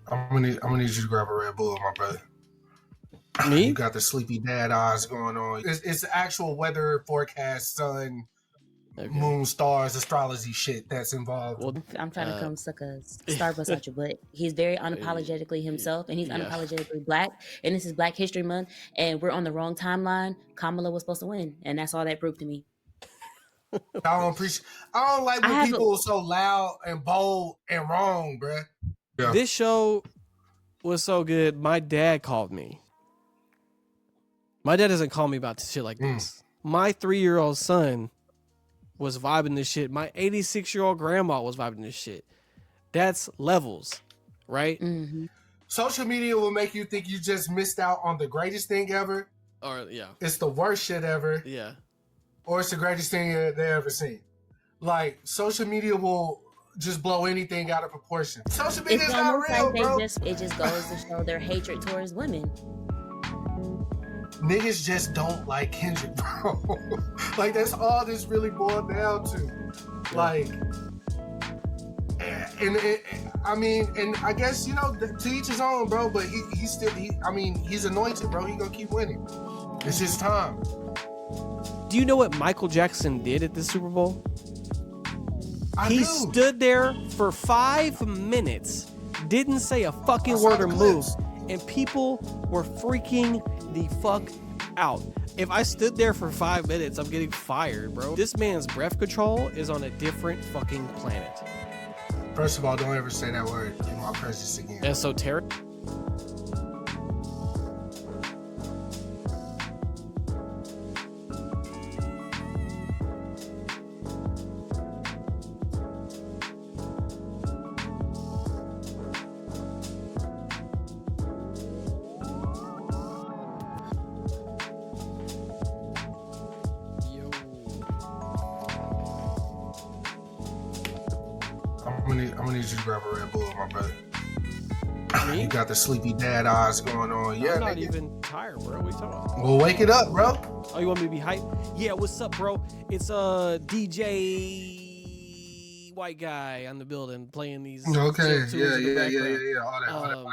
I'm gonna need you to grab a Red Bull, my brother. Me? You got the sleepy dad eyes going on. It's actual weather forecast, sun, moon, stars, astrology shit that's involved. Well, I'm trying to come suck a Starbucks out your butt. He's very unapologetically himself, and he's unapologetically black. And this is Black History Month, and we're on the wrong timeline. Kamala was supposed to win, and that's all that proved to me. I don't like when people are so loud and bold and wrong, bruh. Yeah. This show was so good. My dad called me. My dad doesn't call me about shit like this. My 3-year-old son was vibing this shit. My 86-year-old grandma was vibing this shit. That's levels, right? Mm-hmm. Social media will make you think you just missed out on the greatest thing ever. Or it's the worst shit ever. Yeah. Or it's the greatest thing they ever seen. Like, social media will just blow anything out of proportion. Social media is not real, bro. It just goes to show their hatred towards women. Niggas just don't like Kendrick, bro. Like, that's all this really boiled down to. Like, and I guess, to each his own, bro, but he's anointed, bro. He gonna keep winning. It's his time. Do you know what Michael Jackson did at the Super Bowl? He stood there for 5 minutes, didn't say a fucking word or move, and people were freaking the fuck out. If I stood there for 5 minutes, I'm getting fired, bro. This man's breath control is on a different fucking planet. First of all, don't ever say that word in my presence again. Esoteric. I'm gonna need you to grab a Red Bull, my brother. Me? You got the sleepy dad eyes going on. Yeah, I'm not even tired, bro. What are you talking about? Well, wake it up, bro. Oh, you want me to be hype? Yeah, what's up, bro? It's DJ white guy on the building playing these. Okay, yeah. All that.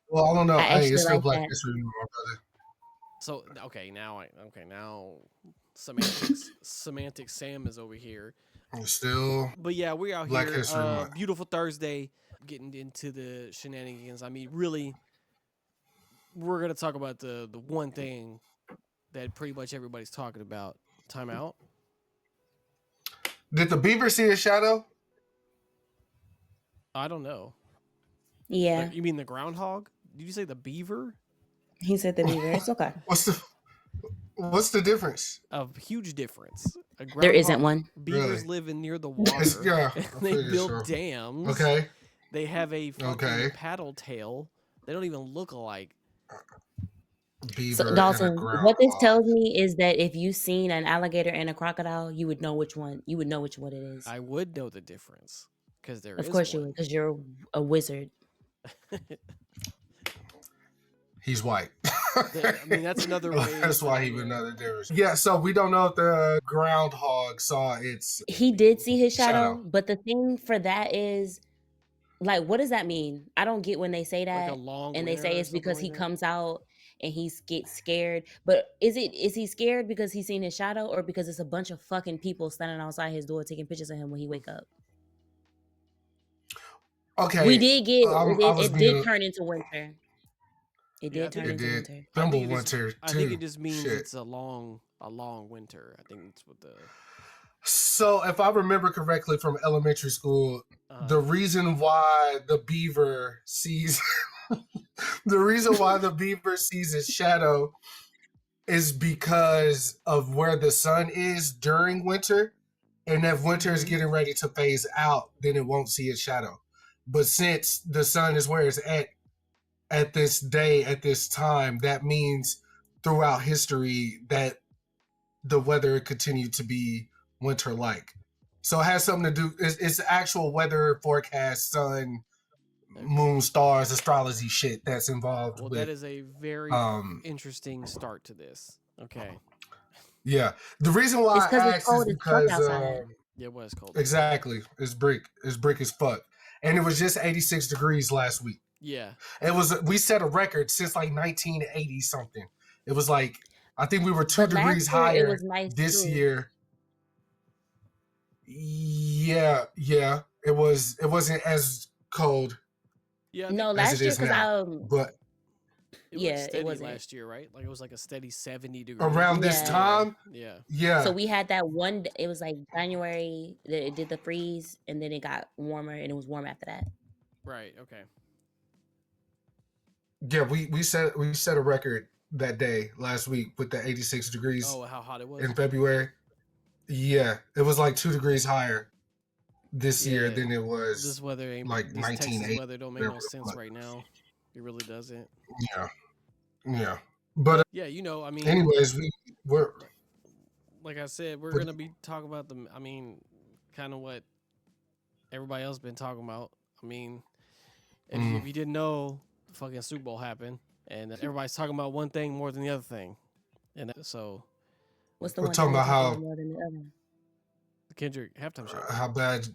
Well, I don't know. Hey, it's still Black History Month, my brother. So now semantics Sam is over here. Still, but yeah, we're out Black here. History Month. Beautiful Thursday, getting into the shenanigans. I mean, really, we're gonna talk about the one thing that pretty much everybody's talking about. Timeout. Did the beaver see a shadow? I don't know. Yeah. Like, you mean the groundhog? Did you say the beaver? He said the beaver. It's okay. What's the difference? A huge difference. There isn't one. Beavers live near the water. They build dams. Okay. They have a fucking paddle tail. They don't even look alike. So, Dalton, what this tells me is that if you've seen an alligator and a crocodile, you would know which one. You would know which one it is. I would know the difference because there is. Of course you would, because you're a wizard. He's white. I mean, that's another way. That's why he would know the difference. Yeah, so we don't know if the groundhog saw its. He did see his shadow, but the thing for that is, like, what does that mean? I don't get when they say that, like and they say it's because he comes out and he gets scared. But is he scared because he's seen his shadow, or because it's a bunch of fucking people standing outside his door taking pictures of him when he wake up? Okay, we did get it did turn into winter. It did turn into winter. Winter. I think it just means it's a long winter. I think that's what the. So, if I remember correctly from elementary school, the reason why the beaver sees its shadow is because of where the sun is during winter, and if winter is getting ready to phase out, then it won't see its shadow. But since the sun is where it's at this day, at this time, that means throughout history that the weather continued to be winter-like. So it has something to do, it's actual weather forecast, sun, moon, stars, astrology shit that's involved. Well, that is a very interesting start to this. Okay. Yeah. The reason why I asked is because it was cold. Exactly. It's brick as fuck. And it was just 86 degrees last week. Yeah. We set a record since like 1980 something. It was like, I think we were 2 But last degrees year it higher was nice this too. year. Yeah. It wasn't as cold Yeah, I No, think as it last year is because now. But it was like yeah, it steady wasn't. last year, right? Like it was like a steady 70 degrees. around this Yeah. time, Yeah. So yeah. we had that one. It was like January that it did the freeze, and then it got warmer, and it was warm after that. Right. Okay. Yeah, we set a record that day last week with the 86 degrees Oh, how hot it was. in February. Yeah, it was like 2 degrees higher this year than it was This weather ain't like this Texas 1980. weather don't make no sense right now. It really doesn't. Yeah. But Yeah, you know, I mean, anyways, we're like I said, we're but- gonna be talking about kind of what everybody else been talking about. I mean, if you didn't know, the fucking Super Bowl happened, and everybody's talking about one thing more than the other thing, and so What's the we're one talking thing about they talk how about more than the other? the Kendrick halftime show. how bad.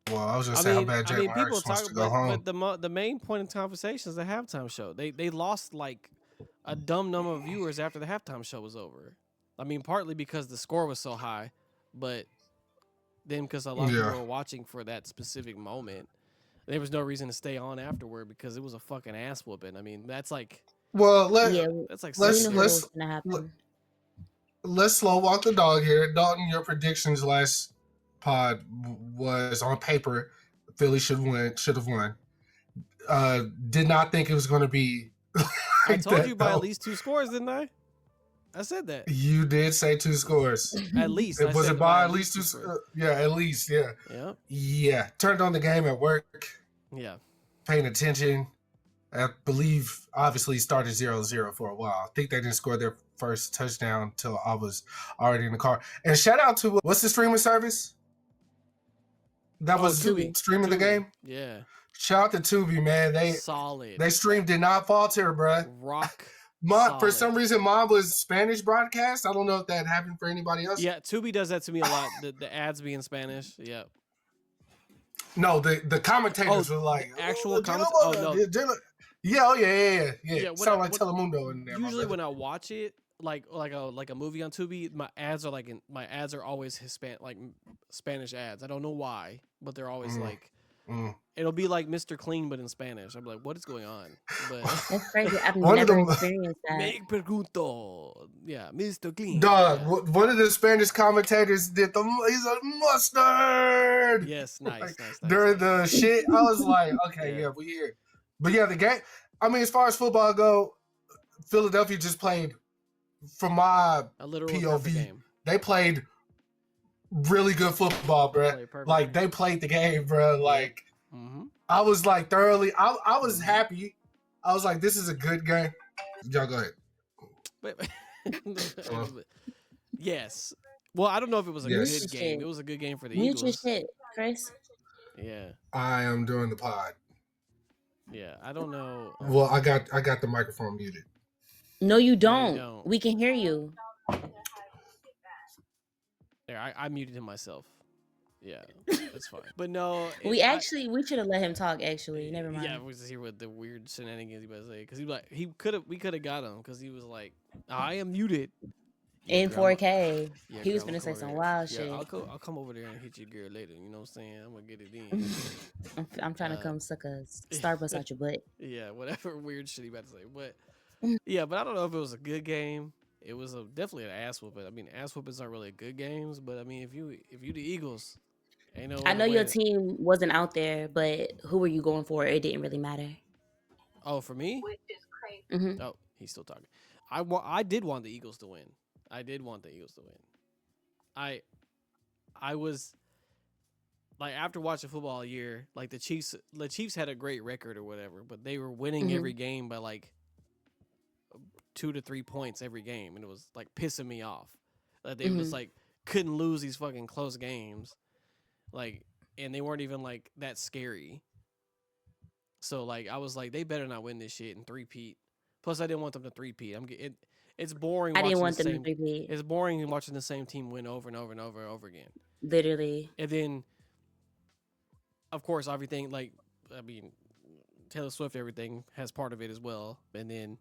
Well, I was gonna say how bad Jalen people Hurts wants talk, to go home. but the main point in conversation is the halftime show. They lost like a dumb number of viewers after the halftime show was over. I mean, partly because the score was so high, but then because a lot of people were watching for that specific moment. There was no reason to stay on afterward because it was a fucking ass whooping. I mean, that's like Well, that's like We let's knew what was gonna happen. let's slow walk the dog here. Dalton, your predictions last pod was on paper Philly should have won. Did not think it was going to be. I told you by though. at least 2 scores, didn't I? I said that. You did say 2 scores. At least. It was it by at least 2? Yeah, at least. Yeah. Yeah. Yeah. Turned on the game at work. Yeah. Paying attention. I believe obviously started 0-0 for a while. I think they didn't score their first touchdown until I was already in the car. And shout out to what's the streaming service? That was Tubi. streaming the game? Yeah. Shout out to Tubi, man. Solid. They stream did not falter, bruh. Rock. For some reason, mine was Spanish broadcast. I don't know if that happened for anybody else. Yeah, Tubi does that to me a lot. The ads be in Spanish. Yeah. No, the commentators were like actual commentators. Oh no. Yeah. Sound like Telemundo in there. Usually when I watch it, like a movie on Tubi, my ads are always Spanish ads. I don't know why, but they're always it'll be like Mr. Clean but in Spanish. I'm like, what is going on? But that's crazy. I've never experienced that. Me pregunto. Yeah, Mr. Clean. Dog, one of the Spanish commentators did he's a mustard. Yes, nice. During the shit, I was like, okay, yeah, we here. But yeah, the game. I mean, as far as football go, Philadelphia just played. From my POV, game. They played really good football, bro. Like they played the game, bro. Like I was like thoroughly. I was happy. I was like, this is a good game. Y'all go ahead. Yes. Well, I don't know if it was a good game. It was a good game for the Eagles. Mute your shit, Chris. Yeah. I am doing the pod. Yeah, I don't know. Well, I got the microphone muted. No, you don't. We can hear you. There, I muted him myself. Yeah, that's fine. But no, we should have let him talk. Actually, never mind. Yeah, we just hear what the weird shenanigans he was saying because we could have got him because he was like, I am muted in 4K. He was gonna say some wild shit. I'll come over there and hit your girl later. You know what I'm saying? I'm gonna get it in. I'm trying to come suck a Starbucks out your butt. Yeah, whatever weird shit he about to say, but. Yeah, but I don't know if it was a good game. It was definitely an ass whooping. I mean, ass whoopings aren't really good games, but I mean, if you the Eagles, ain't no. I know your team wasn't out there, but who were you going for? It didn't really matter. Oh, for me? Mm-hmm. Oh, he's still talking. I did want the Eagles to win. I was like, after watching football all year, like the Chiefs had a great record or whatever, but they were winning every game by like 2 to 3 points every game, and it was like pissing me off. Like they was like couldn't lose these fucking close games, like, and they weren't even like that scary. So like I was like, they better not win this shit and three-peat. Plus, I didn't want them to three-peat. It's boring. I didn't want them to three-peat. It's boring watching the same team win over and over and over and over again. Literally. And then, of course, everything like, I mean, Taylor Swift, everything has part of it as well. And then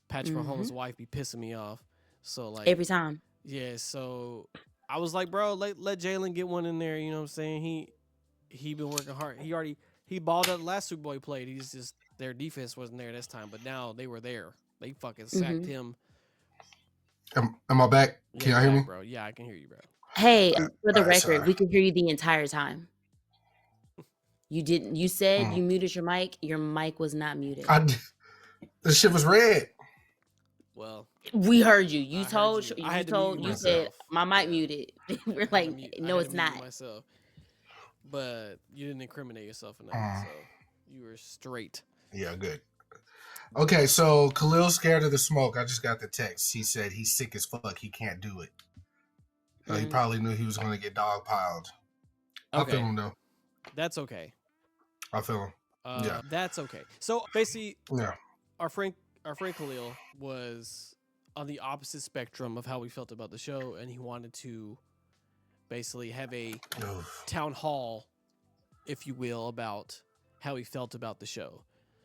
Patrick Mahomes' wife be pissing me off. So like every time. Yeah, so I was like, bro, let Jalen get one in there. You know what I'm saying? He been working hard. He balled out the last Super Bowl he played. He's just their defense wasn't there this time, but now they were there. They fucking sacked him. Am I back? Can y'all hear me, bro? Yeah, I can hear you, bro. Hey, for the record, sorry. we could hear you the entire time. You didn't. You said you muted your mic. Your mic was not muted. The shit was red. Well, we heard you. You told. You. You said my mic muted. We're like, no, it's not. Myself. But you didn't incriminate yourself enough, so you were straight. Yeah, good. Okay, so Khalil's scared of the smoke. I just got the text. He said he's sick as fuck. He can't do it. So he probably knew he was going to get dogpiled. I feel him though. That's okay. I feel him. Yeah, that's okay. So basically, yeah, our friend Khalil was on the opposite spectrum of how we felt about the show, and he wanted to basically have a town hall, if you will, about how he felt about the show.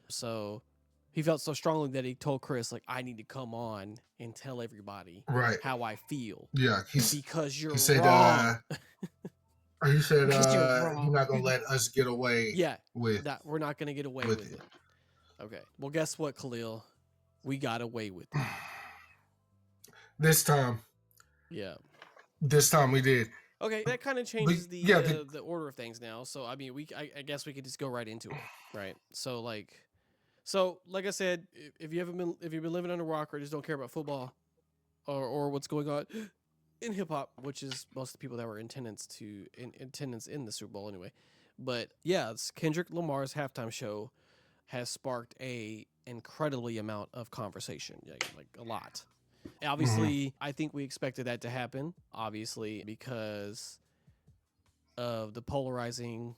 So he felt so strongly that he told Chris, like, I need to come on and tell everybody how I feel. Yeah, because you're he said, wrong. He said he's not gonna let us get away. With that. We're not gonna get away with it. Okay. Well, guess what, Khalil? We got away with it. This time. Yeah. This time we did. Okay, that kind of changes the order of things now. So I mean, I guess we could just go right into it, right? So like I said, if you've been living under a rock or just don't care about football or what's going on in hip hop, which is most of the people that were in attendance in the Super Bowl anyway. But yeah, it's Kendrick Lamar's halftime show has sparked a incredibly amount of conversation, like a lot. Obviously, I think we expected that to happen, obviously, because of the polarizing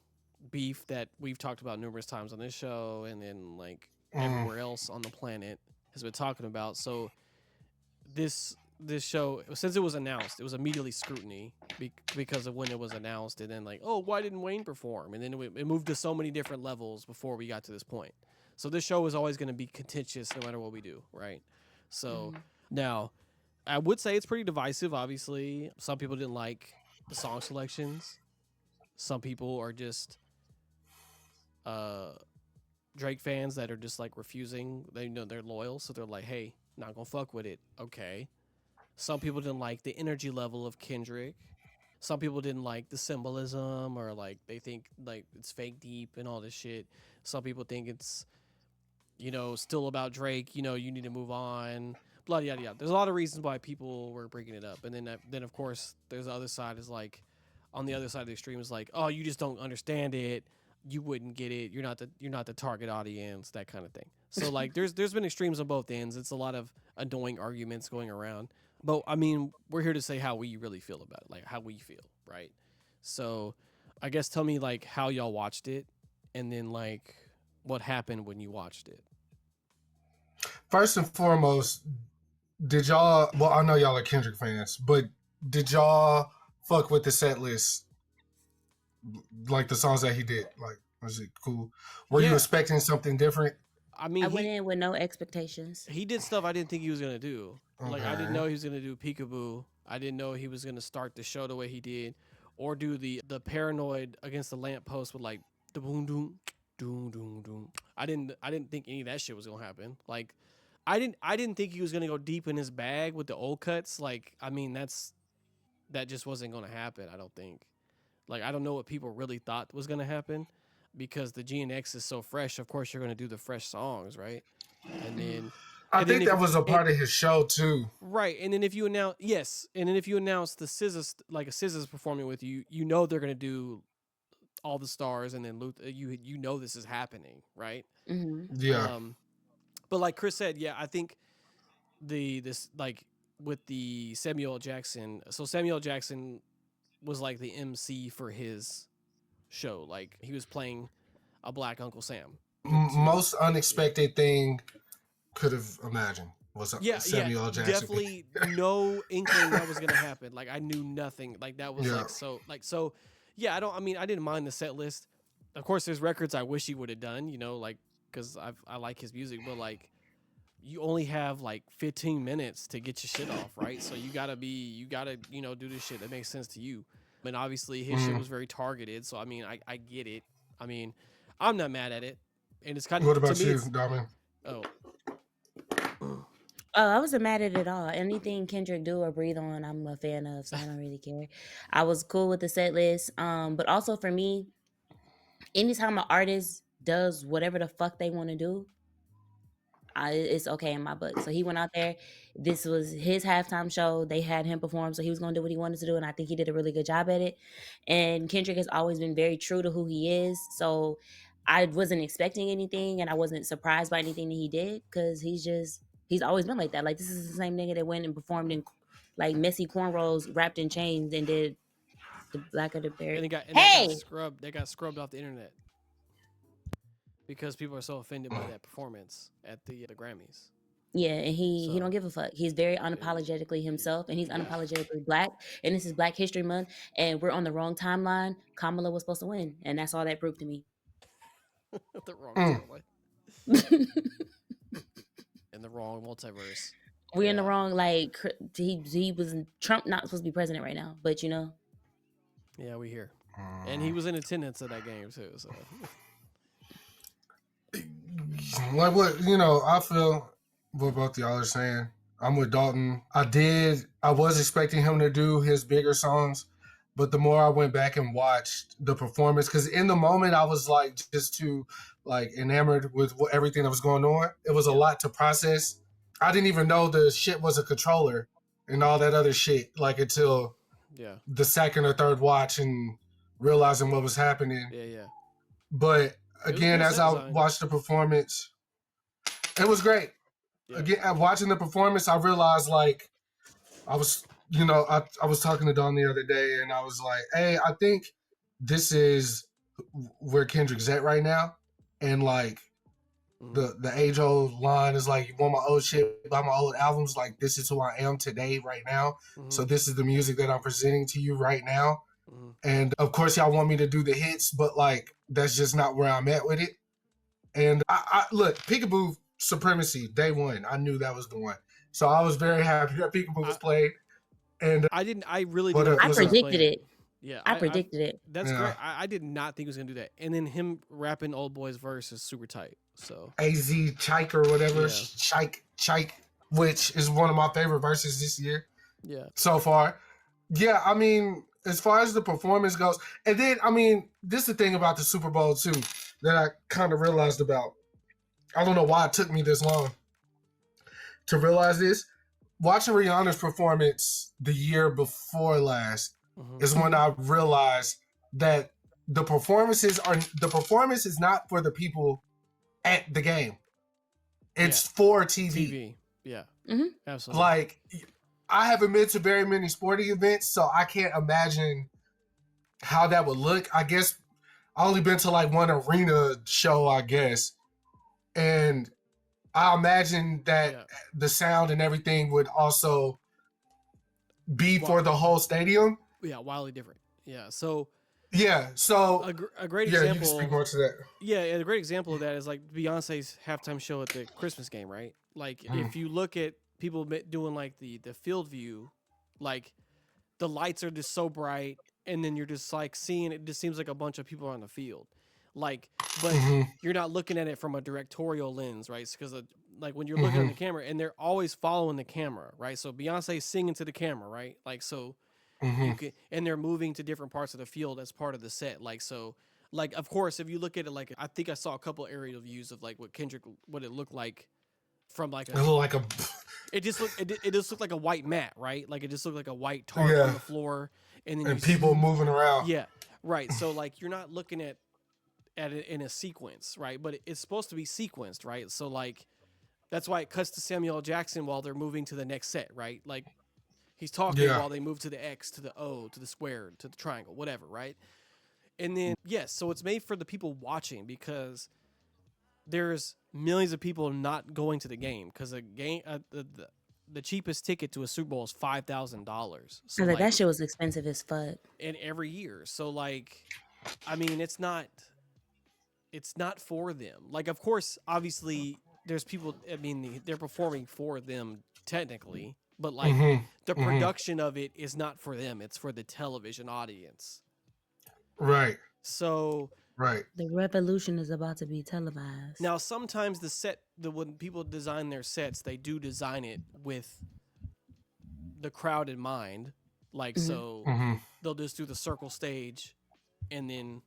beef that we've talked about numerous times on this show and then like everywhere else on the planet has been talking about. So this show, since it was announced, it was immediately scrutiny because of when it was announced, and then like, oh, why didn't Wayne perform? And then it moved to so many different levels before we got to this point. So this show is always going to be contentious no matter what we do, right? So now, I would say it's pretty divisive, obviously. Some people didn't like the song selections. Some people are just Drake fans that are just like refusing. They know they're loyal, so they're like, hey, not going to fuck with it. Okay. Some people didn't like the energy level of Kendrick. Some people didn't like the symbolism, or like they think like it's fake deep and all this shit. Some people think it's, still about Drake. You need to move on. Blah, yada, yada. There's a lot of reasons why people were bringing it up. And then of course, there's the other side is like, on the other side of the extreme is like, oh, you just don't understand it. You wouldn't get it. You're not the target audience, that kind of thing. So like, there's been extremes on both ends. It's a lot of annoying arguments going around. But I mean, we're here to say how we really feel about it, like how we feel, right? So I guess tell me like how y'all watched it, and then like what happened when you watched it. First and foremost, did y'all? Well, I know y'all are Kendrick fans, but did y'all fuck with the set list? Like the songs that he did, like, was it cool? Were you expecting something different? I mean, I went in with no expectations. He did stuff I didn't think he was gonna do. Like I didn't know he was gonna do Peekaboo. I didn't know he was gonna start the show the way he did, or do the paranoid against the lamppost with like the boom doom doom doom doom. I didn't think any of that shit was gonna happen. Like I didn't think he was gonna go deep in his bag with the old cuts. Like I mean that just wasn't gonna happen. I don't think. Like I don't know what people really thought was gonna happen, because the GNX is so fresh. Of course you're gonna do the fresh songs, right? And then I think that was a part of his show too. Right. And then if you announce the SZA, like a SZA's performing with you, they're gonna do all the stars, and then you this is happening, right? Yeah. But like Chris said, I think this like with the Samuel L. Jackson. So Samuel L. Jackson was like the MC for his show. Like he was playing a black Uncle Sam. Most unexpected thing could have imagined was Samuel L. Jackson. Definitely no inkling that was gonna happen. Like I knew nothing. Like that was I didn't mind the set list. Of course, there's records I wish he would have done. Like because I like his music, but like you only have like 15 minutes to get your shit off, right? So you gotta do this shit that makes sense to you. And obviously his shit was very targeted, so I mean I get it. I mean, I'm not mad at it, and it's kind What of, to about me you, it's Dami? oh I wasn't mad at it at all. Anything Kendrick do or breathe on, I'm a fan of, so I don't really care. I was cool with the set list. But also for me, anytime an artist does whatever the fuck they want to do, it's okay in my book. So he went out there. This was his halftime show. They had him perform, so he was going to do what he wanted to do, and I think he did a really good job at it. And Kendrick has always been very true to who he is. So I wasn't expecting anything, and I wasn't surprised by anything that he did, because he's always been like that. Like, this is the same nigga that went and performed in like messy cornrows wrapped in chains and did the Black of the Bear. They got scrubbed off the internet because people are so offended by that performance at the Grammys. Yeah, and he don't give a fuck. He's very unapologetically himself, and he's unapologetically black. And this is Black History Month, and we're on the wrong timeline. Kamala was supposed to win, and that's all that proved to me. The wrong timeline. In the wrong multiverse. We're in the wrong, like, he was Trump not supposed to be president right now, but you know. Yeah, we hear. And he was in attendance at that game too. So Like what I feel what both y'all are saying. I'm with Dalton. I was expecting him to do his bigger songs, but the more I went back and watched the performance, because in the moment I was like just too like enamored with everything that was going on. It was a lot to process. I didn't even know the shit was a controller and all that other shit, like until the second or third watch and realizing what was happening. Yeah. But again, as I watched the performance, it was great. Yeah. Again, watching the performance, I realized like I was talking to Don the other day, and I was like, hey, I think this is where Kendrick's at right now. And like the age-old line is like, you want my old shit, buy my old albums, like this is who I am today, right now. So this is the music that I'm presenting to you right now. And of course y'all want me to do the hits, but like that's just not where I'm at with it. And I look, Peekaboo Supremacy, day one, I knew that was the one. So I was very happy that Peekaboo was played. And I predicted it. Yeah, I predicted it. That's great. I did not think he was gonna do that. And then him rapping Old Boy's verse is super tight. So AZ Chike or whatever, Chike, which is one of my favorite verses this year. Yeah. So far. Yeah, I mean, as far as the performance goes, and then I mean, this is the thing about the Super Bowl too that I kind of realized about. I don't know why it took me this long to realize this. Watching Rihanna's performance the year before last is when I realized that the performance is not for the people at the game. It's for TV. Yeah. Absolutely. Like, I haven't been to very many sporting events, so I can't imagine how that would look. I guess I only been to like one arena show, I guess. And I imagine that the sound and everything would also be for the whole stadium. Yeah, wildly different. Yeah, so a great example. You can speak more to that. Yeah, a great example of that is like Beyonce's halftime show at the Christmas game, right? Like if you look at people doing like the field view, like the lights are just so bright, and then you're just like seeing it. Just seems like a bunch of people on the field. Like, but you're not looking at it from a directorial lens, right? Because like when you're looking at the camera, and they're always following the camera, right? So Beyonce's singing to the camera, right? Like so, you can, and they're moving to different parts of the field as part of the set. Like so, like of course, if you look at it, like I think I saw a couple aerial views of like what it looked like from like it just looked like a white mat, right? Like it just looked like a white tarp on the floor, and then people moving around. Yeah, right. So like you're not looking at it in a sequence, right? But it's supposed to be sequenced, right? So like that's why it cuts to Samuel L. Jackson while they're moving to the next set, right? Like he's talking while they move to the X, to the O, to the square, to the triangle, whatever, right? And then so it's made for the people watching because there's millions of people not going to the game because the game the cheapest ticket to a Super Bowl is $5,000. So like that shit was expensive as fuck. And every year, so like, I mean, it's not. it's not for them. Like, of course, obviously, there's people. I mean, they're performing for them technically, but like the production of it is not for them. It's for the television audience. Right. So right. The revolution is about to be televised. Now, sometimes when people design their sets, they do design it with the crowd in mind. Like, so they'll just do the circle stage and then,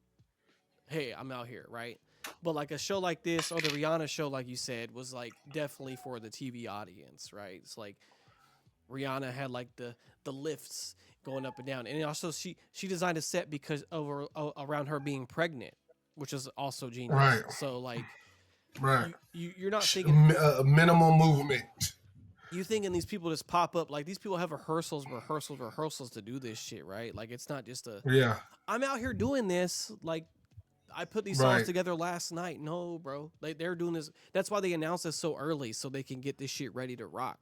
hey, I'm out here, right? But like a show like this or the Rihanna show, like you said, was like definitely for the TV audience, right? It's like Rihanna had like the lifts going up and down, and also she designed a set because around her being pregnant, which is also genius. Right. So like, right, you're not thinking minimal movement. You thinking these people just pop up? Like, these people have rehearsals to do this shit, right? Like, it's not just I'm out here doing this. Like, I put these songs together last night. No, bro. Like, they're doing this. That's why they announced this so early, so they can get this shit ready to rock.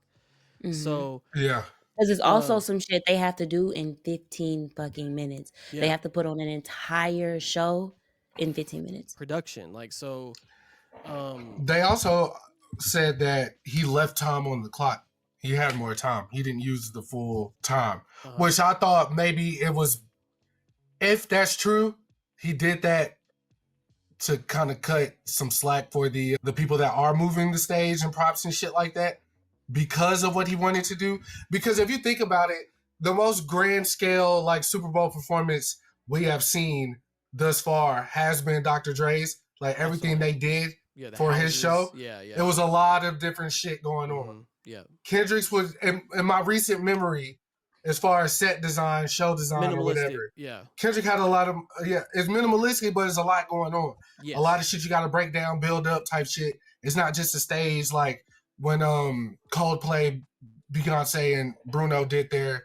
So yeah. Because it's also some shit they have to do in 15 fucking minutes. Yeah. They have to put on an entire show in 15 minutes. Production. Like, so. They also said that he left time on the clock. He had more time. He didn't use the full time, which I thought maybe it was, if that's true, he did that to kind of cut some slack for the people that are moving the stage and props and shit like that because of what he wanted to do. Because if you think about it, the most grand scale like Super Bowl performance we have seen thus far has been Dr. Dre's. Like everything they did for his show. Yeah. It was a lot of different shit going on. Yeah. Kendrick's was in my recent memory, as far as set design, show design, or whatever. Yeah. Kendrick had a lot of it's minimalistic, but there's a lot going on. Yes. A lot of shit you got to break down, build up type shit. It's not just a stage like when Coldplay, Beyonce, and Bruno did their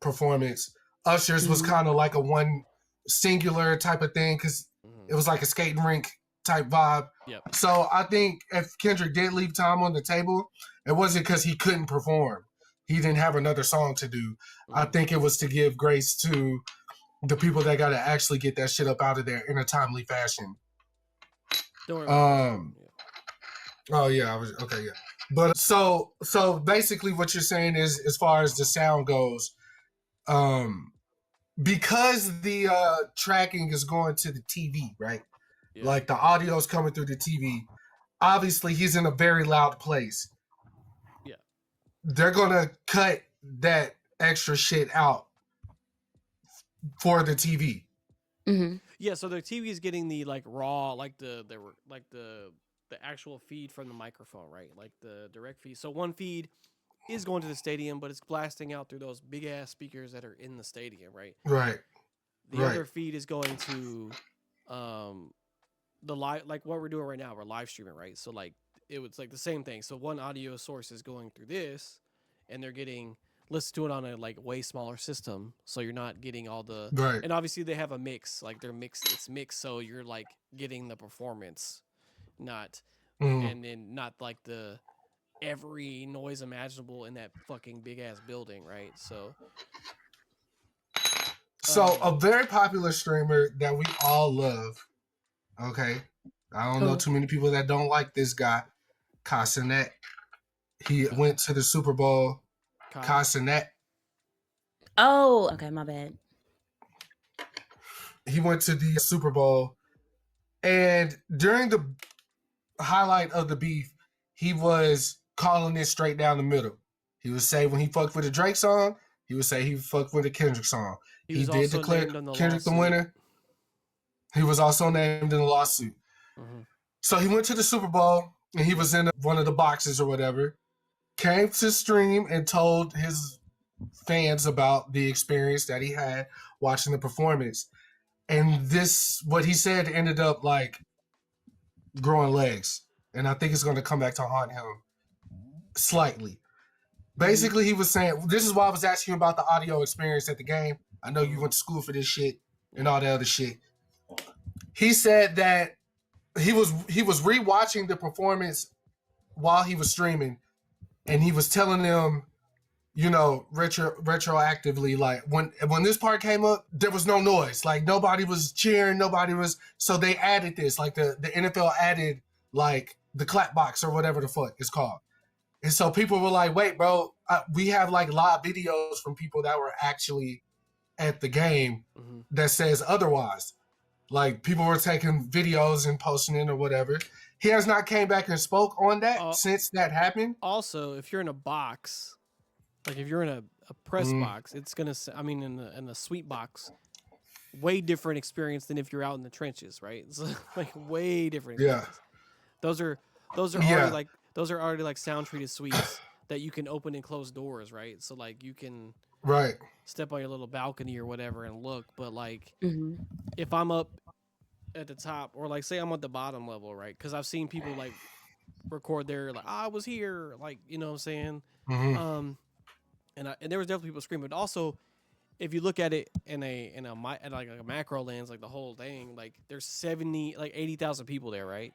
performance. Usher's was kind of like a one singular type of thing because it was like a skating rink type vibe. Yep. So I think if Kendrick did leave time on the table, it wasn't because he couldn't perform. He didn't have another song to do. I think it was to give grace to the people that got to actually get that shit up out of there in a timely fashion. Don't worry. Oh yeah, I was okay. Yeah, but so basically, what you're saying is, as far as the sound goes, because the tracking is going to the TV, right? Yeah. Like the audio is coming through the TV. Obviously, he's in a very loud place. Yeah. They're gonna cut that extra shit out for the TV. Mm-hmm. Yeah, so the TV is getting the like raw, like the actual feed from the microphone, right? Like the direct feed. So one feed is going to the stadium, but it's blasting out through those big ass speakers that are in the stadium, right? Right. The other feed is going to the live, like what we're doing right now. We're live streaming, right? So like it was like the same thing. So one audio source is going through this, and they're getting listened to it on a like way smaller system. So you're not getting all the and obviously they have a mix, like they're mixed. It's mixed, so you're like getting the performance, not and then not like the every noise imaginable in that fucking big ass building, right? So a very popular streamer that we all love. Okay, I don't know too many people that don't like this guy, Casanet. He went to the Super Bowl. Casanet. Oh, okay, my bad. He went to the Super Bowl, and during the highlight of the beef, he was calling it straight down the middle. He would say when he fucked with a Drake song, he would say he fucked with a Kendrick song. He did declare Kendrick the winner. He was also named in the lawsuit. So he went to the Super Bowl, and he was in one of the boxes or whatever, came to stream and told his fans about the experience that he had watching the performance. And this, what he said, ended up like growing legs. And I think it's going to come back to haunt him slightly. Basically, he was saying, this is why I was asking you about the audio experience at the game. I know you went to school for this shit and all that other shit. He said that he was rewatching the performance while he was streaming, and he was telling them retroactively, like when this part came up, there was no noise. Like nobody was cheering, so they added this. Like the NFL added like the clap box or whatever the fuck it's called. And so people were like, wait, bro, we have like live videos from people that were actually at the game that says otherwise. Like people were taking videos and posting it or whatever. He has not came back and spoke on that since that happened. Also, if you're in a box, like if you're in a press box, it's gonna. I mean, in the suite box, way different experience than if you're out in the trenches, right? It's like way different. Experience. Yeah. Those are already like sound treated suites that you can open and close doors, right? So like you can step on your little balcony or whatever and look. But like if I'm up at the top, or like say I'm at the bottom level, right? Because I've seen people like record there, like I was here, like you know what I'm saying. And there was definitely people screaming. But also, if you look at it in a macro lens, like the whole thing, like there's 80,000 people there, right?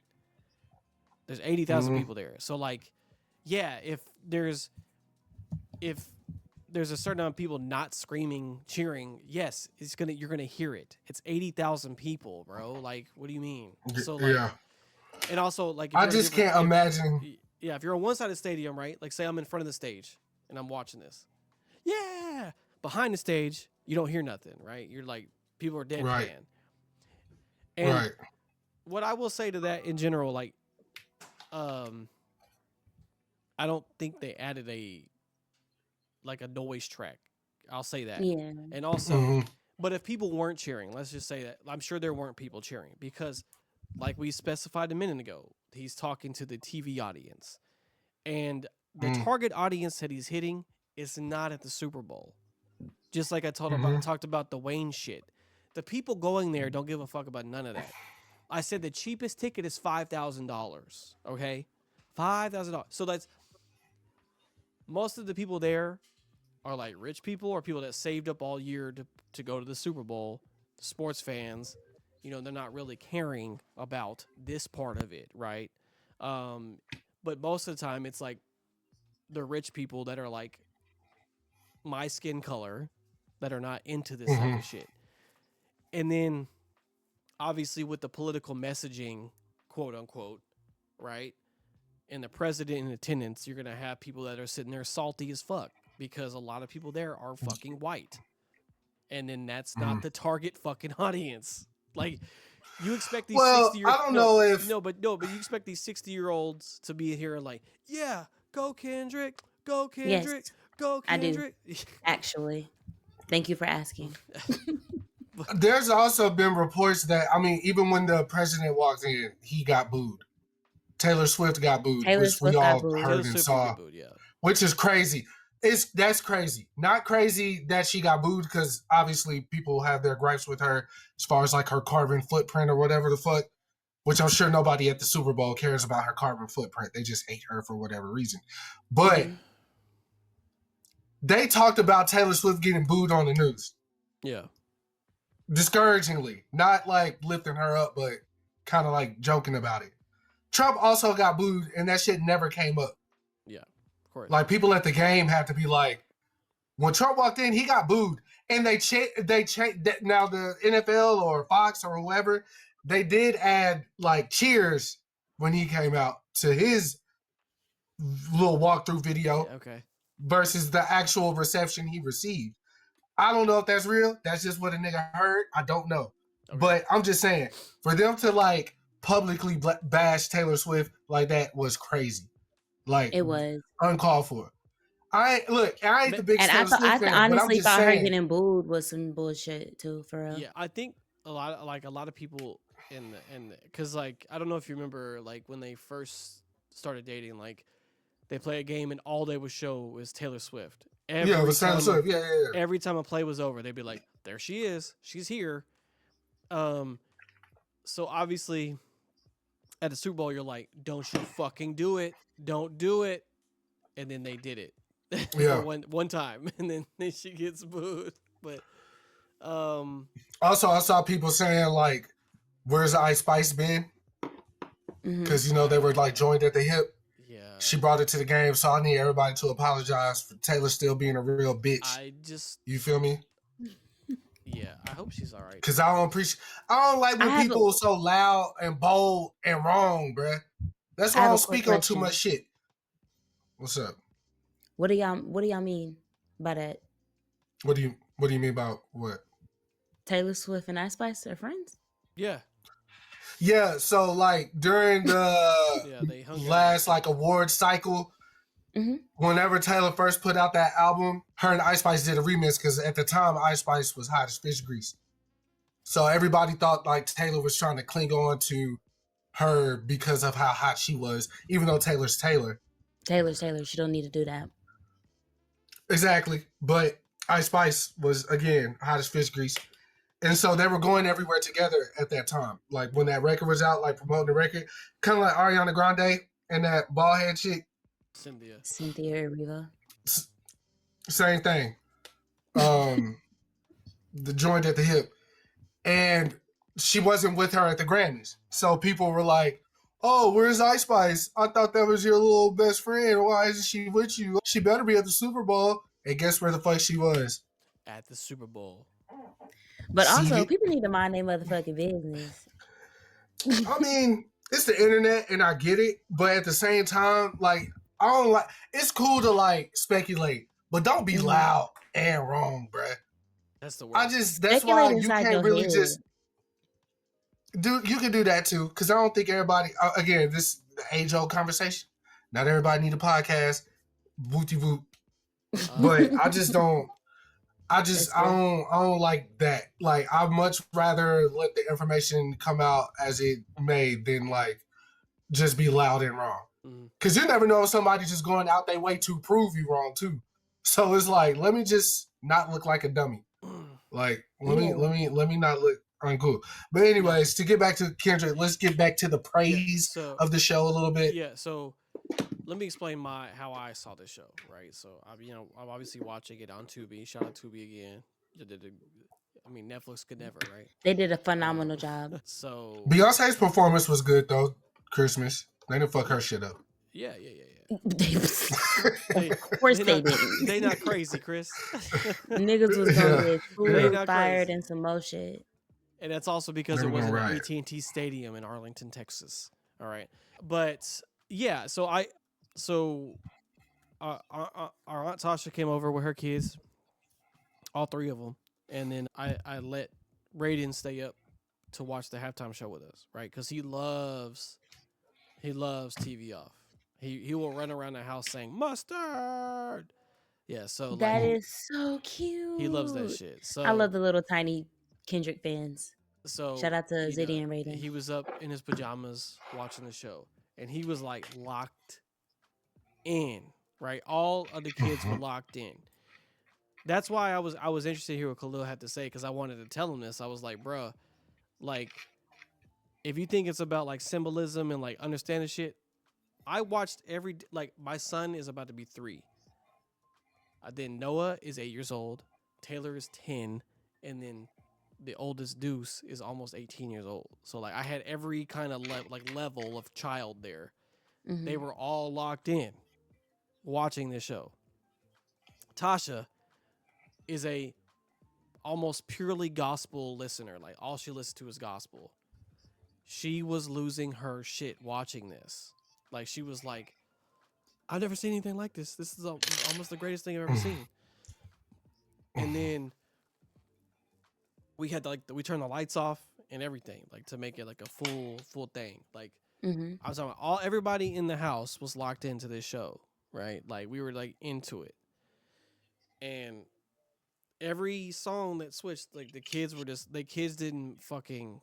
There's 80,000 people there. So like, yeah, if there's a certain amount of people not screaming, cheering, yes, you're gonna hear it. It's 80,000 people, bro. Like, what do you mean? So like, and also like, I just can't imagine. Yeah, if you're on one side of the stadium, right? Like, say I'm in front of the stage and I'm watching this. Yeah, behind the stage, you don't hear nothing, right? You're like, people are deadpan. And what I will say to that in general, like, I don't think they added a noise track. I'll say that. Yeah. And also, but if people weren't cheering, let's just say that, I'm sure there weren't people cheering because, like we specified a minute ago, he's talking to the TV audience, and the target audience that he's hitting is not at the Super Bowl. Just like I talked about the Wayne shit. The people going there don't give a fuck about none of that. I said the cheapest ticket is $5,000. Okay, $5,000. So that's most of the people there are like rich people or people that saved up all year to go to the Super Bowl. Sports fans, they're not really caring about this part of it, right? But most of the time, it's like the rich people that are like my skin color that are not into this type of shit. And then obviously with the political messaging, quote unquote, right? And the president in attendance, you're going to have people that are sitting there salty as fuck because a lot of people there are fucking white. And then that's not the target fucking audience. Like, you expect these 60-year-olds. I don't know if. But you expect these 60-year-olds to be here like, yeah, go Kendrick, go Kendrick, yes, go Kendrick. I do, actually. Thank you for asking. There's also been reports that, even when the president walked in, he got booed. Taylor Swift got booed, which we all heard and saw, which is crazy. That's crazy. Not crazy that she got booed because obviously people have their gripes with her as far as like her carbon footprint or whatever the fuck, which I'm sure nobody at the Super Bowl cares about her carbon footprint. They just hate her for whatever reason. But they talked about Taylor Swift getting booed on the news. Yeah. Discouragingly. Not like lifting her up, but kind of like joking about it. Trump also got booed and that shit never came up. Yeah, of course. Like people at the game have to be like, when Trump walked in, he got booed. And they changed now the NFL or Fox or whoever, they did add like cheers when he came out to his little walkthrough video versus the actual reception he received. I don't know if that's real. That's just what a nigga heard. I don't know. Okay. But I'm just saying, for them to like publicly bash Taylor Swift like that was crazy. Like, it was uncalled for. I ain't the biggest Taylor Swift fan, honestly but thought her getting booed was some bullshit too, for real. Yeah, I think a lot of people in the because like I don't know if you remember like when they first started dating, like they play a game and all they would show was Taylor Swift. Every Taylor Swift. Yeah. Every time a play was over, they'd be like, "There she is. She's here." So obviously, at the Super Bowl, you're like, "Don't you fucking do it! Don't do it!" And then they did it. Yeah. one time, and then she gets booed. But also, I saw people saying like, "Where's Ice Spice been?" Because they were like joined at the hip. Yeah. She brought it to the game, so I need everybody to apologize for Taylor still being a real bitch. You feel me? Yeah, I hope she's all right. Cause I don't like when people are so loud and bold and wrong, bruh. That's why I don't speak on too much shit. What's up? What do y'all mean by that? What do you mean by what? Taylor Swift and Ice Spice are friends? Yeah. Yeah, so like during the last like award cycle, whenever Taylor first put out that album, her and Ice Spice did a remix because at the time Ice Spice was hot as fish grease. So everybody thought like Taylor was trying to cling on to her because of how hot she was, even though Taylor's Taylor. Taylor's Taylor. She don't need to do that. Exactly. But Ice Spice was, again, hot as fish grease. And so they were going everywhere together at that time. Like when that record was out, like promoting the record, kind of like Ariana Grande and that bald head chick. Cynthia Erivo. Same thing. The joint at the hip. And she wasn't with her at the Grammys. So people were like, oh, where's Ice Spice? I thought that was your little best friend. Why isn't she with you? She better be at the Super Bowl. And guess where the fuck she was? At the Super Bowl. But also, people need to mind their motherfucking business. I mean, it's the internet and I get it. But at the same time, like, I don't like, it's cool to like speculate, but don't be loud and wrong, bruh. That's the worst. That's why you can't really just you can do that too. Cause I don't think everybody, again, this the age old conversation. Not everybody need a podcast. Booty boot. But I don't like that. Like I'd much rather let the information come out as it may than like just be loud and wrong. Cause you never know if somebody just going out their way to prove you wrong too. So it's like, let me just not look like a dummy. Like let me not look uncool. But anyways, to get back to Kendrick, let's get back to the praise of the show a little bit. Yeah, so let me explain how I saw this show, right? So I'm obviously watching it on Tubi. Shout out Tubi again. I mean, Netflix could never, right? They did a phenomenal job. So Beyonce's performance was good though. Christmas, they didn't fuck her shit up. Yeah. Of course they didn't. They not crazy, Chris. Niggas was gonna get food, fired, and some more shit. And that's also because it wasn't at AT&T Stadium in Arlington, Texas. All right, but yeah. So our Aunt Tasha came over with her kids, all three of them, and then I let Raiden stay up to watch the halftime show with us, right? Because he loves TV off. He will run around the house saying mustard. Yeah, so that is so cute. He loves that shit. So I love the little tiny Kendrick fans. So shout out to Ziddy and Raiden. He was up in his pajamas watching the show, and he was like locked in. Right, all of the kids were locked in. That's why I was interested to hear what Khalil had to say, because I wanted to tell him this. I was like, bruh, like, if you think it's about like symbolism and like understanding shit, I watched my son is about to be 3. Then Noah is 8 years old, Taylor is 10, and then the oldest Deuce is almost 18 years old. So like I had every kind of level of child there. Mm-hmm. They were all locked in watching this show. Tasha is a almost purely gospel listener. Like all she listens to is gospel. She was losing her shit watching this. Like she was like, I've never seen anything like this. This is almost the greatest thing I've ever seen. And then we had we turned the lights off and everything, like to make it like a full thing. Like I was talking about everybody in the house was locked into this show, right? Like we were like into it. And every song that switched, like the kids didn't fucking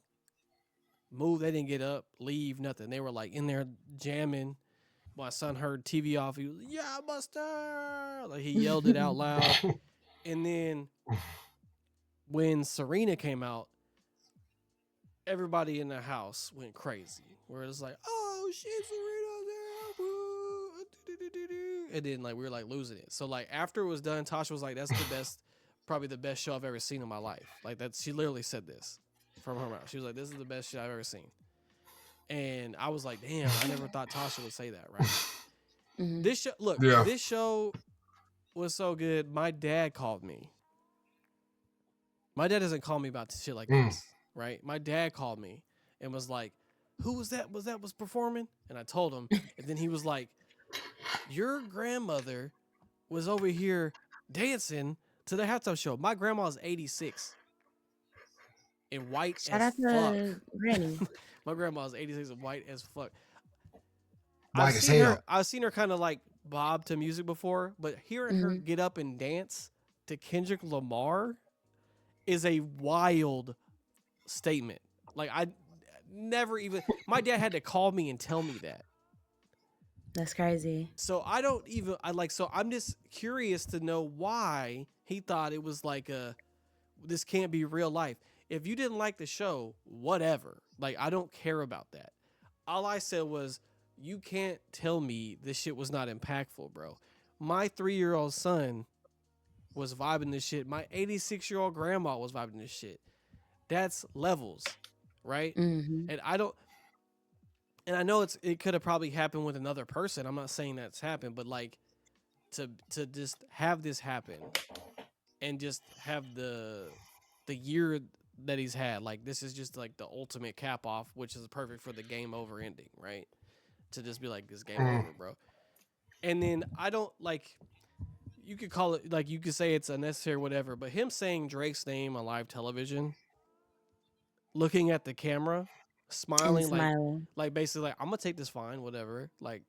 move. They didn't get up, leave, nothing. They were like in there jamming. My son heard TV off. He was, yeah, Buster! Like he yelled it out loud. And then when Serena came out, everybody in the house went crazy. Where it's like, oh shit, Serena's there. And then like we were like losing it. So like after it was done, Tasha was like, that's the best, probably the best show I've ever seen in my life. Like that, she literally said this from her mouth. She was like, this is the best shit I've ever seen. And I was like, damn, I never thought Tasha would say that, right? Mhm. This show, look, Yeah. this show was so good. My dad called me. My dad doesn't call me about shit like this, right? My dad called me and was like, "Who was that? Was performing?" And I told him, and then he was like, "Your grandmother was over here dancing to the halftime show. My grandma's 86 and white Shout as out fuck. to Granny. My grandma's 86 and white as fuck. White as hell. I've seen her kind of like bob to music before, but hearing her Mhm. get up and dance to Kendrick Lamar is a wild statement. Like I never even my dad had to call me and tell me that. That's crazy. So I'm just curious to know why he thought it was like this can't be real life. If you didn't like the show, whatever. Like I don't care about that. All I said was you can't tell me this shit was not impactful, bro. My 3-year-old son was vibing this shit. My 86-year-old grandma was vibing this shit. That's levels, right? Mhm. And I know it could have probably happened with another person. I'm not saying that's happened, but like to just have this happen and just have the year that he's had, like this is just like the ultimate cap off, which is perfect for the game over ending, right? To just be like this game over, bro. And then I don't like you could call it like you could say it's unnecessary, whatever, but him saying Drake's name on live television, looking at the camera, And smiling smiling. like basically like I'm gonna take this fine, whatever. Like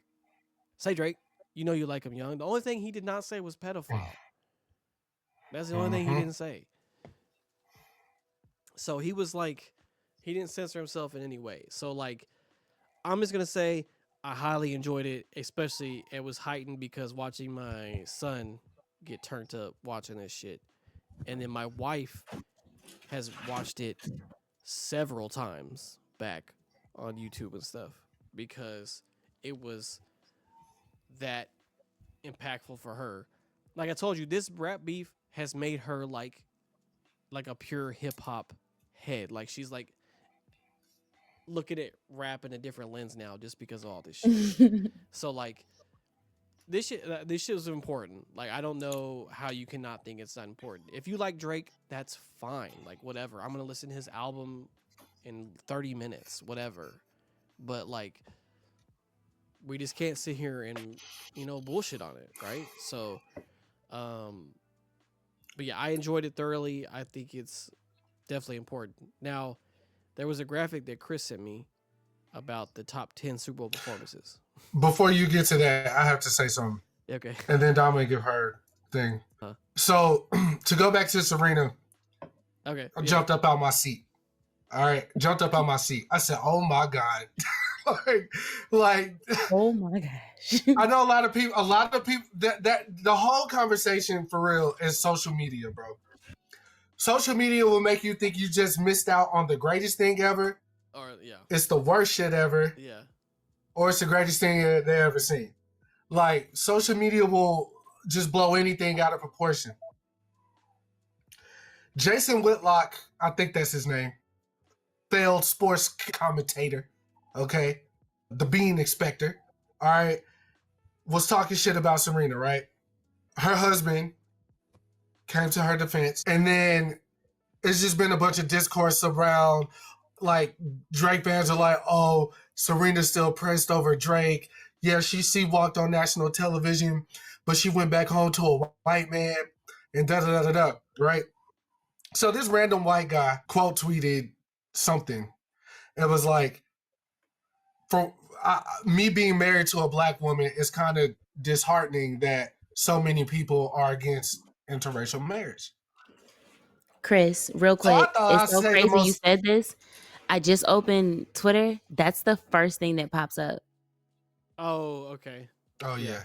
say Drake, you know you like him young. The only thing he did not say was pedophile. That's the only thing he didn't say. So he was like, he didn't censor himself in any way. So like, I'm just gonna say I highly enjoyed it, especially it was heightened because watching my son get turned up watching this shit, and then my wife has watched it several times back on YouTube and stuff because it was that impactful for her. Like I told you, this rap beef has made her like a pure hip hop head. Like she's like looking at rap in a different lens now just because of all this shit. So like this shit was important. Like I don't know how you cannot think it's not important. If you like Drake, that's fine. Like whatever. I'm gonna listen to his album in 30 minutes, whatever. But like we just can't sit here and bullshit on it, right? So but yeah, I enjoyed it thoroughly. I think it's definitely important. Now, there was a graphic that Chris sent me about the top 10 Super Bowl performances. Before you get to that, I have to say something. Okay. And then Dom will give her thing. So to go back to Serena, Okay. I jumped up out my seat. All right, jumped up out my seat. I said, "Oh my god!" like, oh my gosh! I know a lot of people. That the whole conversation for real is social media, bro. Social media will make you think you just missed out on the greatest thing ever. Or yeah, it's the worst shit ever. Yeah, or it's the greatest thing they ever seen. Like social media will just blow anything out of proportion. Jason Whitlock, I think that's his name. Failed sports commentator, okay? The bean inspector, all right? Was talking shit about Serena, right? Her husband came to her defense, and then it's just been a bunch of discourse around, like, Drake fans are like, oh, Serena's still pressed over Drake. Yeah, she walked on national television, but she went back home to a white man, and da-da-da-da-da, right? So this random white guy quote tweeted something. It was like, for me being married to a black woman, it's kind of disheartening that so many people are against interracial marriage. Chris, real quick, it's so crazy you said this. I just opened Twitter. That's the first thing that pops up. Oh, okay. Oh yeah.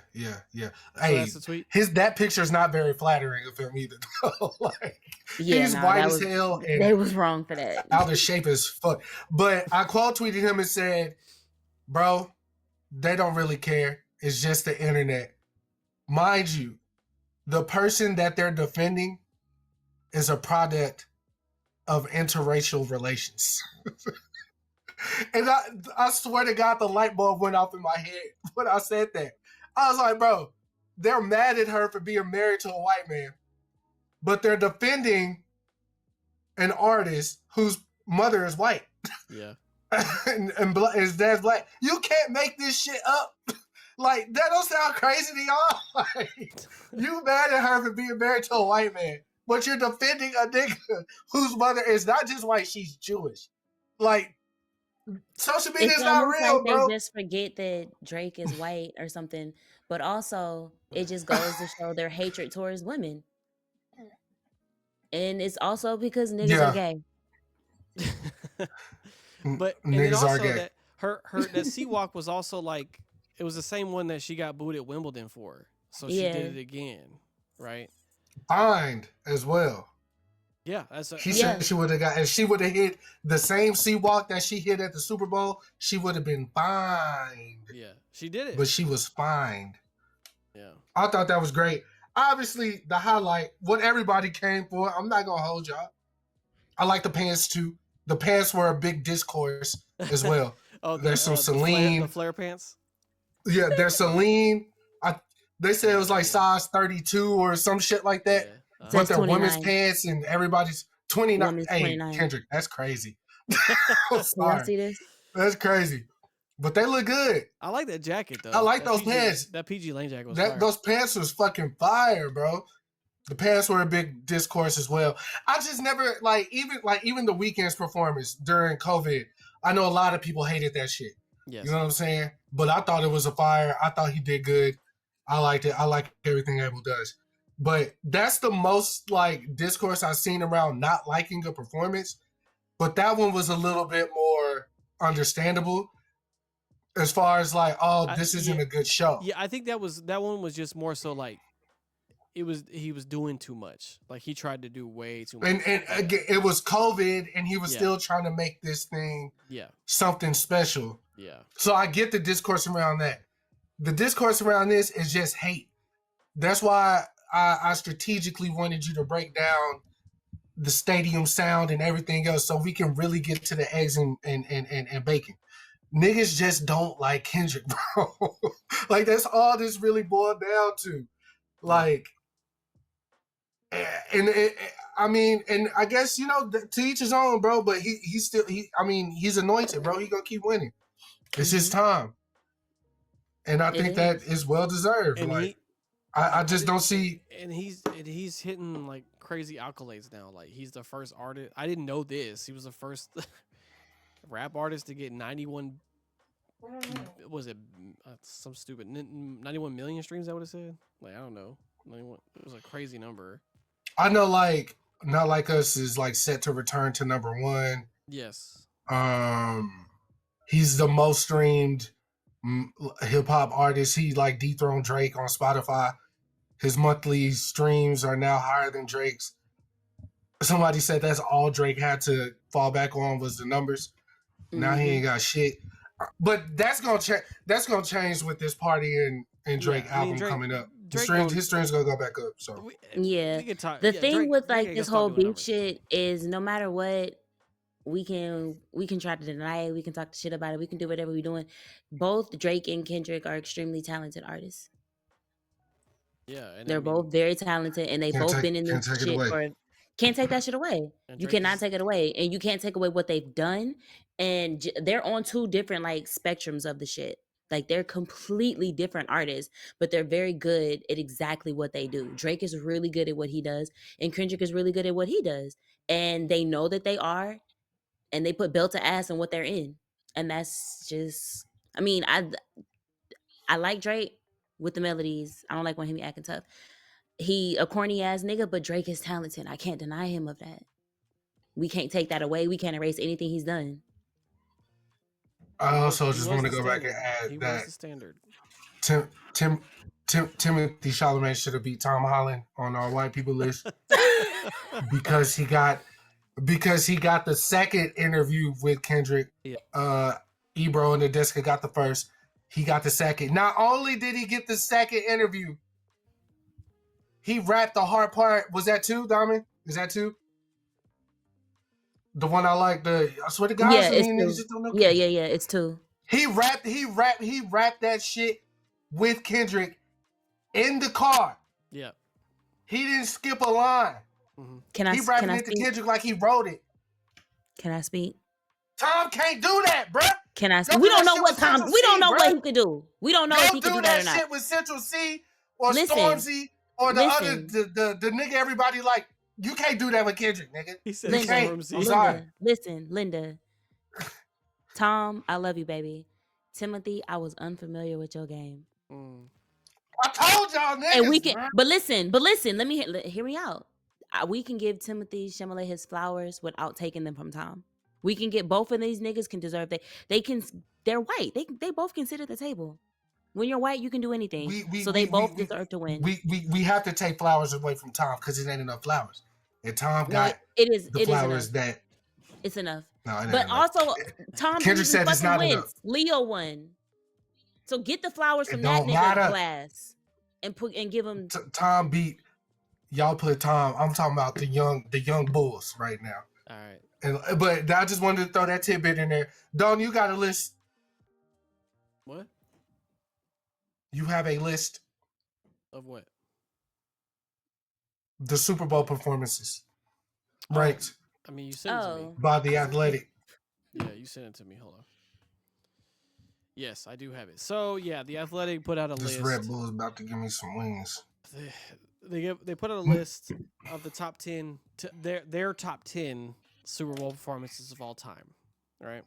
So hey, that's the tweet? That picture's not very flattering of him either. Like, yeah, he's white as hell, and they was wrong for that. Out of shape as fuck. But I quote tweeted him and said, "Bro, they don't really care. It's just the internet. Mind you, the person that they're defending is a product of interracial relations." And I swear to God, the light bulb went off in my head when I said that. I was like, bro, they're mad at her for being married to a white man, but they're defending an artist whose mother is white. Yeah. and his dad's black. You can't make this shit up. Like, that don't sound crazy to y'all. Like, you mad at her for being married to a white man, but you're defending a nigga whose mother is not just white, she's Jewish. Like, social media is not real, like bro. They just forget that Drake is white or something, but also it just goes to show their hatred towards women. And it's also because niggas are gay. But and niggas also are gay. That her that C-Walk was also like, it was the same one that she got booed at Wimbledon for. So she did it again, right? Fined as well. Yeah, she said she would have got, and she would have hit the same C-Walk that she hit at the Super Bowl. She would have been fined. Yeah, she did it, but she was fined. Yeah, I thought that was great. Obviously, the highlight, what everybody came for. I'm not gonna hold y'all. I like the pants too. The pants were a big discourse as well. There's some Celine, the flare pants. Yeah, there's Celine. They said it was like size 32 or some shit like that. Yeah. But they're women's pants and everybody's 29. Hey, 29. Kendrick, that's crazy. Sorry. See this? That's crazy. But they look good. I like that jacket though. I like those pants. That PG Lane jacket was fire. Those pants was fucking fire, bro. The pants were a big discourse as well. I just never even the Weeknd's performance during COVID. I know a lot of people hated that shit. Yes. You know what I'm saying? But I thought it was a fire. I thought he did good. I liked it. I like everything Abel does. But that's the most discourse I've seen around not liking a performance. But that one was a little bit more understandable as far as this isn't a good show. Yeah, I think that one was just more so he was doing too much. Like he tried to do way too much. And again, it was COVID and he was still trying to make this thing something special. Yeah. So I get the discourse around that. The discourse around this is just hate. That's why I strategically wanted you to break down the stadium sound and everything else so we can really get to the eggs and bacon. Niggas just don't like Kendrick, bro. That's all this really boiled down to. And I guess, to each his own, bro, but he's anointed, bro. He gonna keep winning. It's his time. And I think that is well deserved. And I just don't see. And he's hitting crazy accolades now. He's the first artist. I didn't know this. He was the first rap artist to get 91. Was it some stupid 91 million streams? Is that what it said? I don't know. 91. It was a crazy number. I know, Not Like Us is set to return to number one. Yes. He's the most streamed hip hop artist. He dethroned Drake on Spotify. His monthly streams are now higher than Drake's. Somebody said that's all Drake had to fall back on was the numbers. Mm-hmm. Now he ain't got shit. But that's gonna change with this Party and Drake album coming up. His streams gonna go back up. So we thing Drake, with this whole beef shit is no matter what, we can try to deny it, we can talk shit about it, we can do whatever we're doing. Both Drake and Kendrick are extremely talented artists. Yeah, they're both very talented, and they both been in this shit for. Can't take that shit away. You cannot take it away, and you can't take away what they've done. And they're on two different spectrums of the shit. They're completely different artists, but they're very good at exactly what they do. Drake is really good at what he does, and Kendrick is really good at what he does. And they know that they are, and they put belt to ass in what they're in. And that's just, I like Drake with the melodies. I don't like when he be acting tough. He a corny ass nigga, but Drake is talented. I can't deny him of that. We can't take that away. We can't erase anything he's done. I also just want to go back and add that the standard. Timothy Chalamet should have beat Tom Holland on our white people list because he got the second interview with Kendrick. Yeah. Ebro and the Disca got the first. He got the second. Not only did he get the second interview, he rapped the hard part. Was that two, Diamond? Is that two? The one I like. I swear to God, yeah, it's two. Yeah, it's two. He rapped that shit with Kendrick in the car. Yeah. He didn't skip a line. Mm-hmm. He rapping it to Kendrick like he wrote it. Can I speak? Tom can't do that, bruh. Can I speak? We don't know what Tom. We don't know what he could do. We don't know if he could do that or not. Shit with Central C or Stormzy or the other the nigga everybody like. You can't do that with Kendrick, nigga. He said Stormzy. I'm sorry. Listen, Linda. Tom, I love you, baby. Timothy, I was unfamiliar with your game. I told y'all niggas. And we can, but listen. Let me hear me out. We can give Timothy Chalamet his flowers without taking them from Tom. We can get both of these niggas can deserve they're white. They both can sit at the table. When you're white, you can do anything. They both deserve to win. We have to take flowers away from Tom because it ain't enough flowers. And Tom got the flowers that it's enough. No, it but ain't also enough. Tom Kendrick said it's not wins. enough. Leo won. So get the flowers from that nigga glass and give him Tom beat y'all put Tom. I'm talking about the young bulls right now. All right. But I just wanted to throw that tidbit in there. Don, you got a list? What? You have a list of what? The Super Bowl performances, ranked. I mean, you sent it to me by The Athletic. Yeah, you sent it to me. Hold on. Yes, I do have it. So yeah, The Athletic put out a list. This Red Bull is about to give me some wings. They put out a list of the top 10 their top 10 Super Bowl performances of all time, right?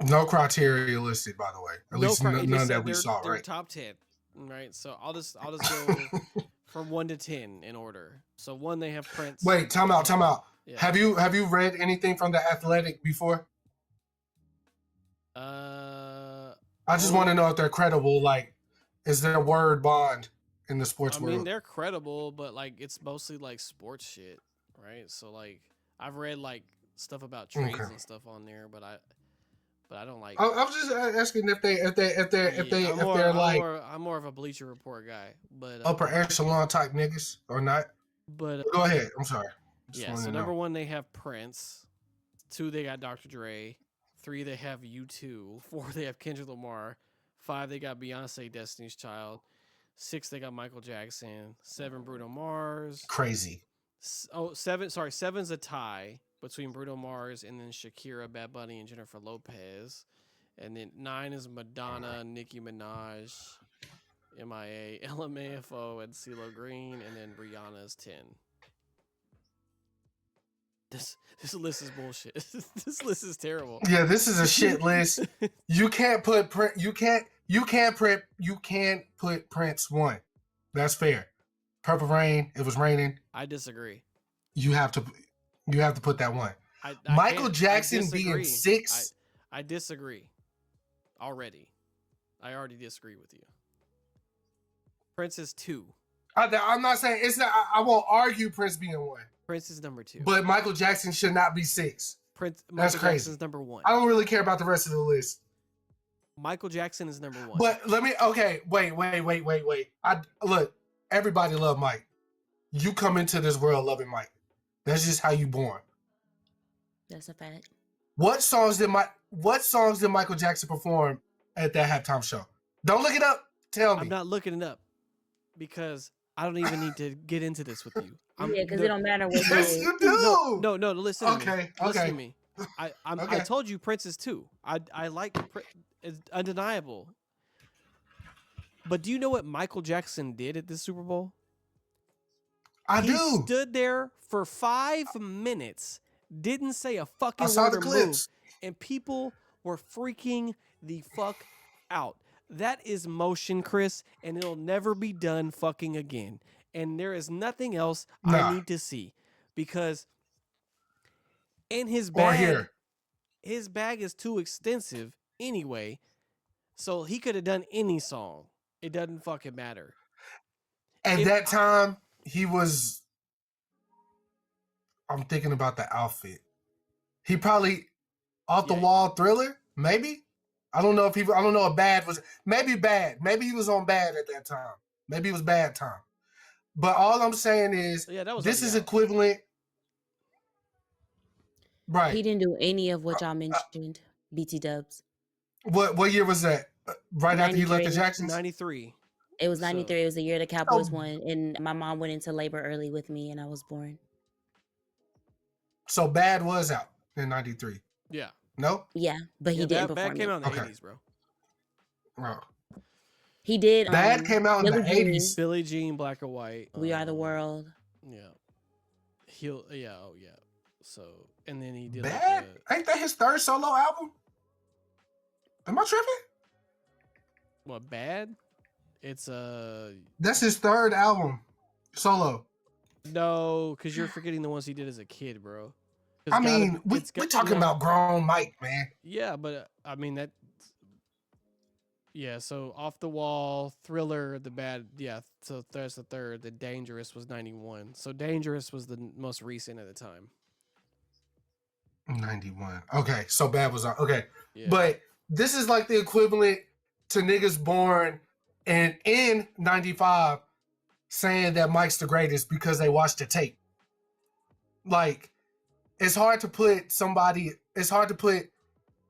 No criteria listed, by the way. At least none that we saw, right? Top 10, right? So I'll just go from 1 to 10 in order. So 1, they have Prince. Wait, time out. Yeah. Have you read anything from The Athletic before? I just want to know if they're credible. Like, is there a word bond in the sports world? I mean, they're credible, but like it's mostly like sports shit, right? So like I've read like stuff about trades and stuff on there, but I don't like. I'm just asking if they're like. I'm more of a Bleacher Report guy, but upper echelon type niggas or not. But go ahead. I'm sorry. Yeah. So number 1, they have Prince. 2, they got Dr. Dre. 3, they have U2. 4, they have Kendrick Lamar. 5, they got Beyonce, Destiny's Child. 6, they got Michael Jackson. 7, Bruno Mars. Crazy. 7's a tie between Bruno Mars and then Shakira, Bad Bunny, and Jennifer Lopez. And then 9 is Madonna, Nicki Minaj, MIA, LMAFO, and CeeLo Green. And then Rihanna's 10. This list is bullshit. This list is terrible. Yeah, this is a shit list. You can't put Prince 1. That's fair. Purple Rain. It was raining. I disagree. You have to put that 1. Michael Jackson being 6. I disagree. Already. I already disagree with you. Prince is 2. I'm not saying it's not. I won't argue Prince being 1. Prince is number 2. But Michael Jackson should not be 6. That's crazy. Jackson's number 1. I don't really care about the rest of the list. Michael Jackson is number 1. But wait. Look, everybody love Mike. You come into this world loving Mike. That's just how you born. That's a fact. What songs did Michael Jackson perform at that halftime show? Don't look it up. Tell me. I'm not looking it up because I don't even need to get into this with you. Because it don't matter what. Yes, you do. No. Listen to me. Listen to me. I Okay. told you Prince is 2. I like it's undeniable. But do you know what Michael Jackson did at this Super Bowl? He stood there for 5 minutes, didn't say a fucking word or move, and people were freaking the fuck out. That is motion, Chris, and it'll never be done fucking again. And there is nothing else I need to see because in his bag, his bag is too extensive anyway. So he could have done any song. It doesn't fucking matter. At that time, he was. I'm thinking about the outfit. He probably off the wall Thriller, maybe. I don't know if Bad was maybe Bad. Maybe he was on Bad at that time. Maybe it was Bad time. But all I'm saying is this is equivalent. Right. He didn't do any of what y'all mentioned. BT Dubs. What year was that? Right after he left the 93. Jacksons? 93. It was So- 93. It was the year the Cowboys won, and my mom went into labor early with me, and I was born. So Bad was out in 93. Yeah. No? Yeah, but he Yeah, didn't Bad perform came it. out in the Okay. 80s, bro. Oh. He did. Bad came out in Billie the Jean, 80s. Billie Jean, Black or White. We Are the World. Yeah. Oh yeah. So, and then he did Bad? Ain't that his third solo album? Am I tripping? what, Bad? It's That's his third album. Solo. no, because you're forgetting the ones he did as a kid, bro. I mean, we talking about grown Mike, man. Yeah, but I mean that. Yeah, so Off the Wall, Thriller, The Bad. Yeah, so that's the third. The Dangerous was 91. So Dangerous was the most recent at the time. 91. Okay, so Bad was on. Okay, Yeah. but this is like the equivalent to niggas born in 95 saying that Mike's the greatest because they watched the tape. Like, it's hard to put,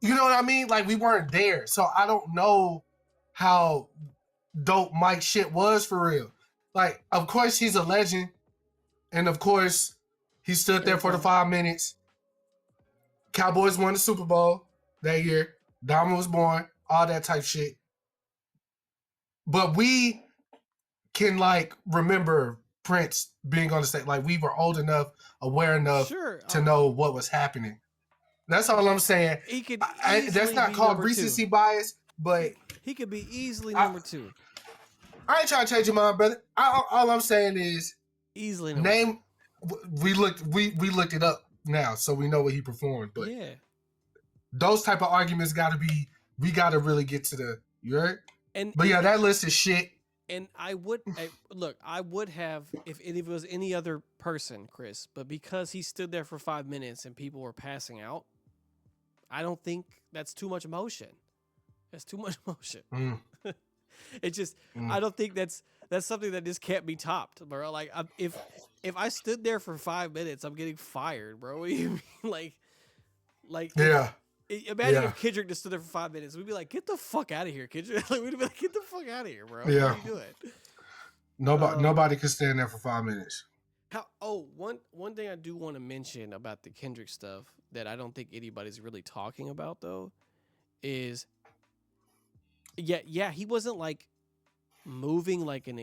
you know what I mean? Like, we weren't there. So I don't know how dope Mike's shit was for real. Like, of course he's a legend. And of course, he stood there for the 5 minutes. Cowboys won the Super Bowl that year. Diamond was born, all that type shit. But we can like remember Prince being on the stage. Like, we were old enough, aware enough to know what was happening. That's all I'm saying. He could. That's not called recency bias, but he could be easily number 2. I ain't trying to change your mind, brother. All I'm saying is easily name. We looked it up now, so we know what he performed. But yeah, those type of arguments gotta be. We gotta really get to the. You heard? But yeah, that list is shit. And I would have if it was any other person, Chris, but because he stood there for 5 minutes and people were passing out, I don't think that's too much emotion. That's too much emotion. It just, I don't think that's something that just can't be topped, bro. Like, if I stood there for 5 minutes, I'm getting fired, bro. What do you mean? Like, yeah. Imagine if Kendrick just stood there for 5 minutes. We'd be like, get the fuck out of here, Kendrick. Like, we'd be like, get the fuck out of here, bro. Yeah. What are you doing? Nobody can stand there for 5 minutes. One thing I do want to mention about the Kendrick stuff that I don't think anybody's really talking about, though, is he wasn't like moving like an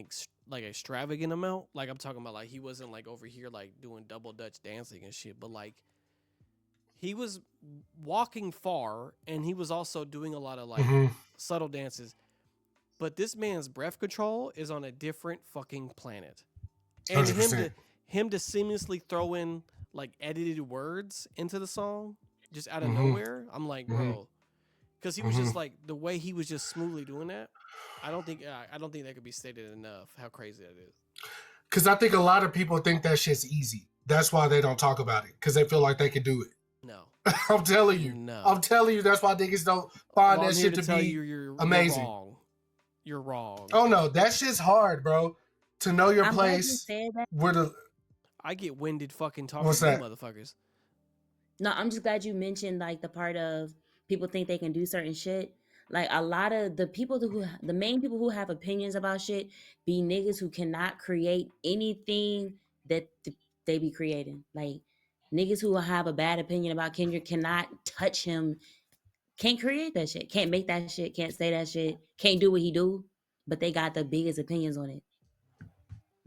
extravagant amount. Like, I'm talking about, like, he wasn't like over here like doing double Dutch dancing and shit, but like he was walking far and he was also doing a lot of like subtle dances. But this man's breath control is on a different fucking planet. And 100%. him to seamlessly throw in like edited words into the song just out of nowhere. I'm like, bro, because he was just like the way he was just smoothly doing that. I don't think that could be stated enough how crazy that is. Because I think a lot of people think that shit's easy. That's why they don't talk about it, because they feel like they can do it. No, I'm telling you. No, I'm telling you. That's why niggas don't find that shit to be you're amazing. You're wrong. Oh no, that shit's hard, bro. To know your place. I get winded fucking talking to motherfuckers. No, I'm just glad you mentioned like the part of people think they can do certain shit. Like, a lot of the main people who have opinions about shit be niggas who cannot create anything that they be creating. Like, niggas who have a bad opinion about Kendrick cannot touch him, can't create that shit, can't make that shit, can't say that shit, can't do what he do, but they got the biggest opinions on it.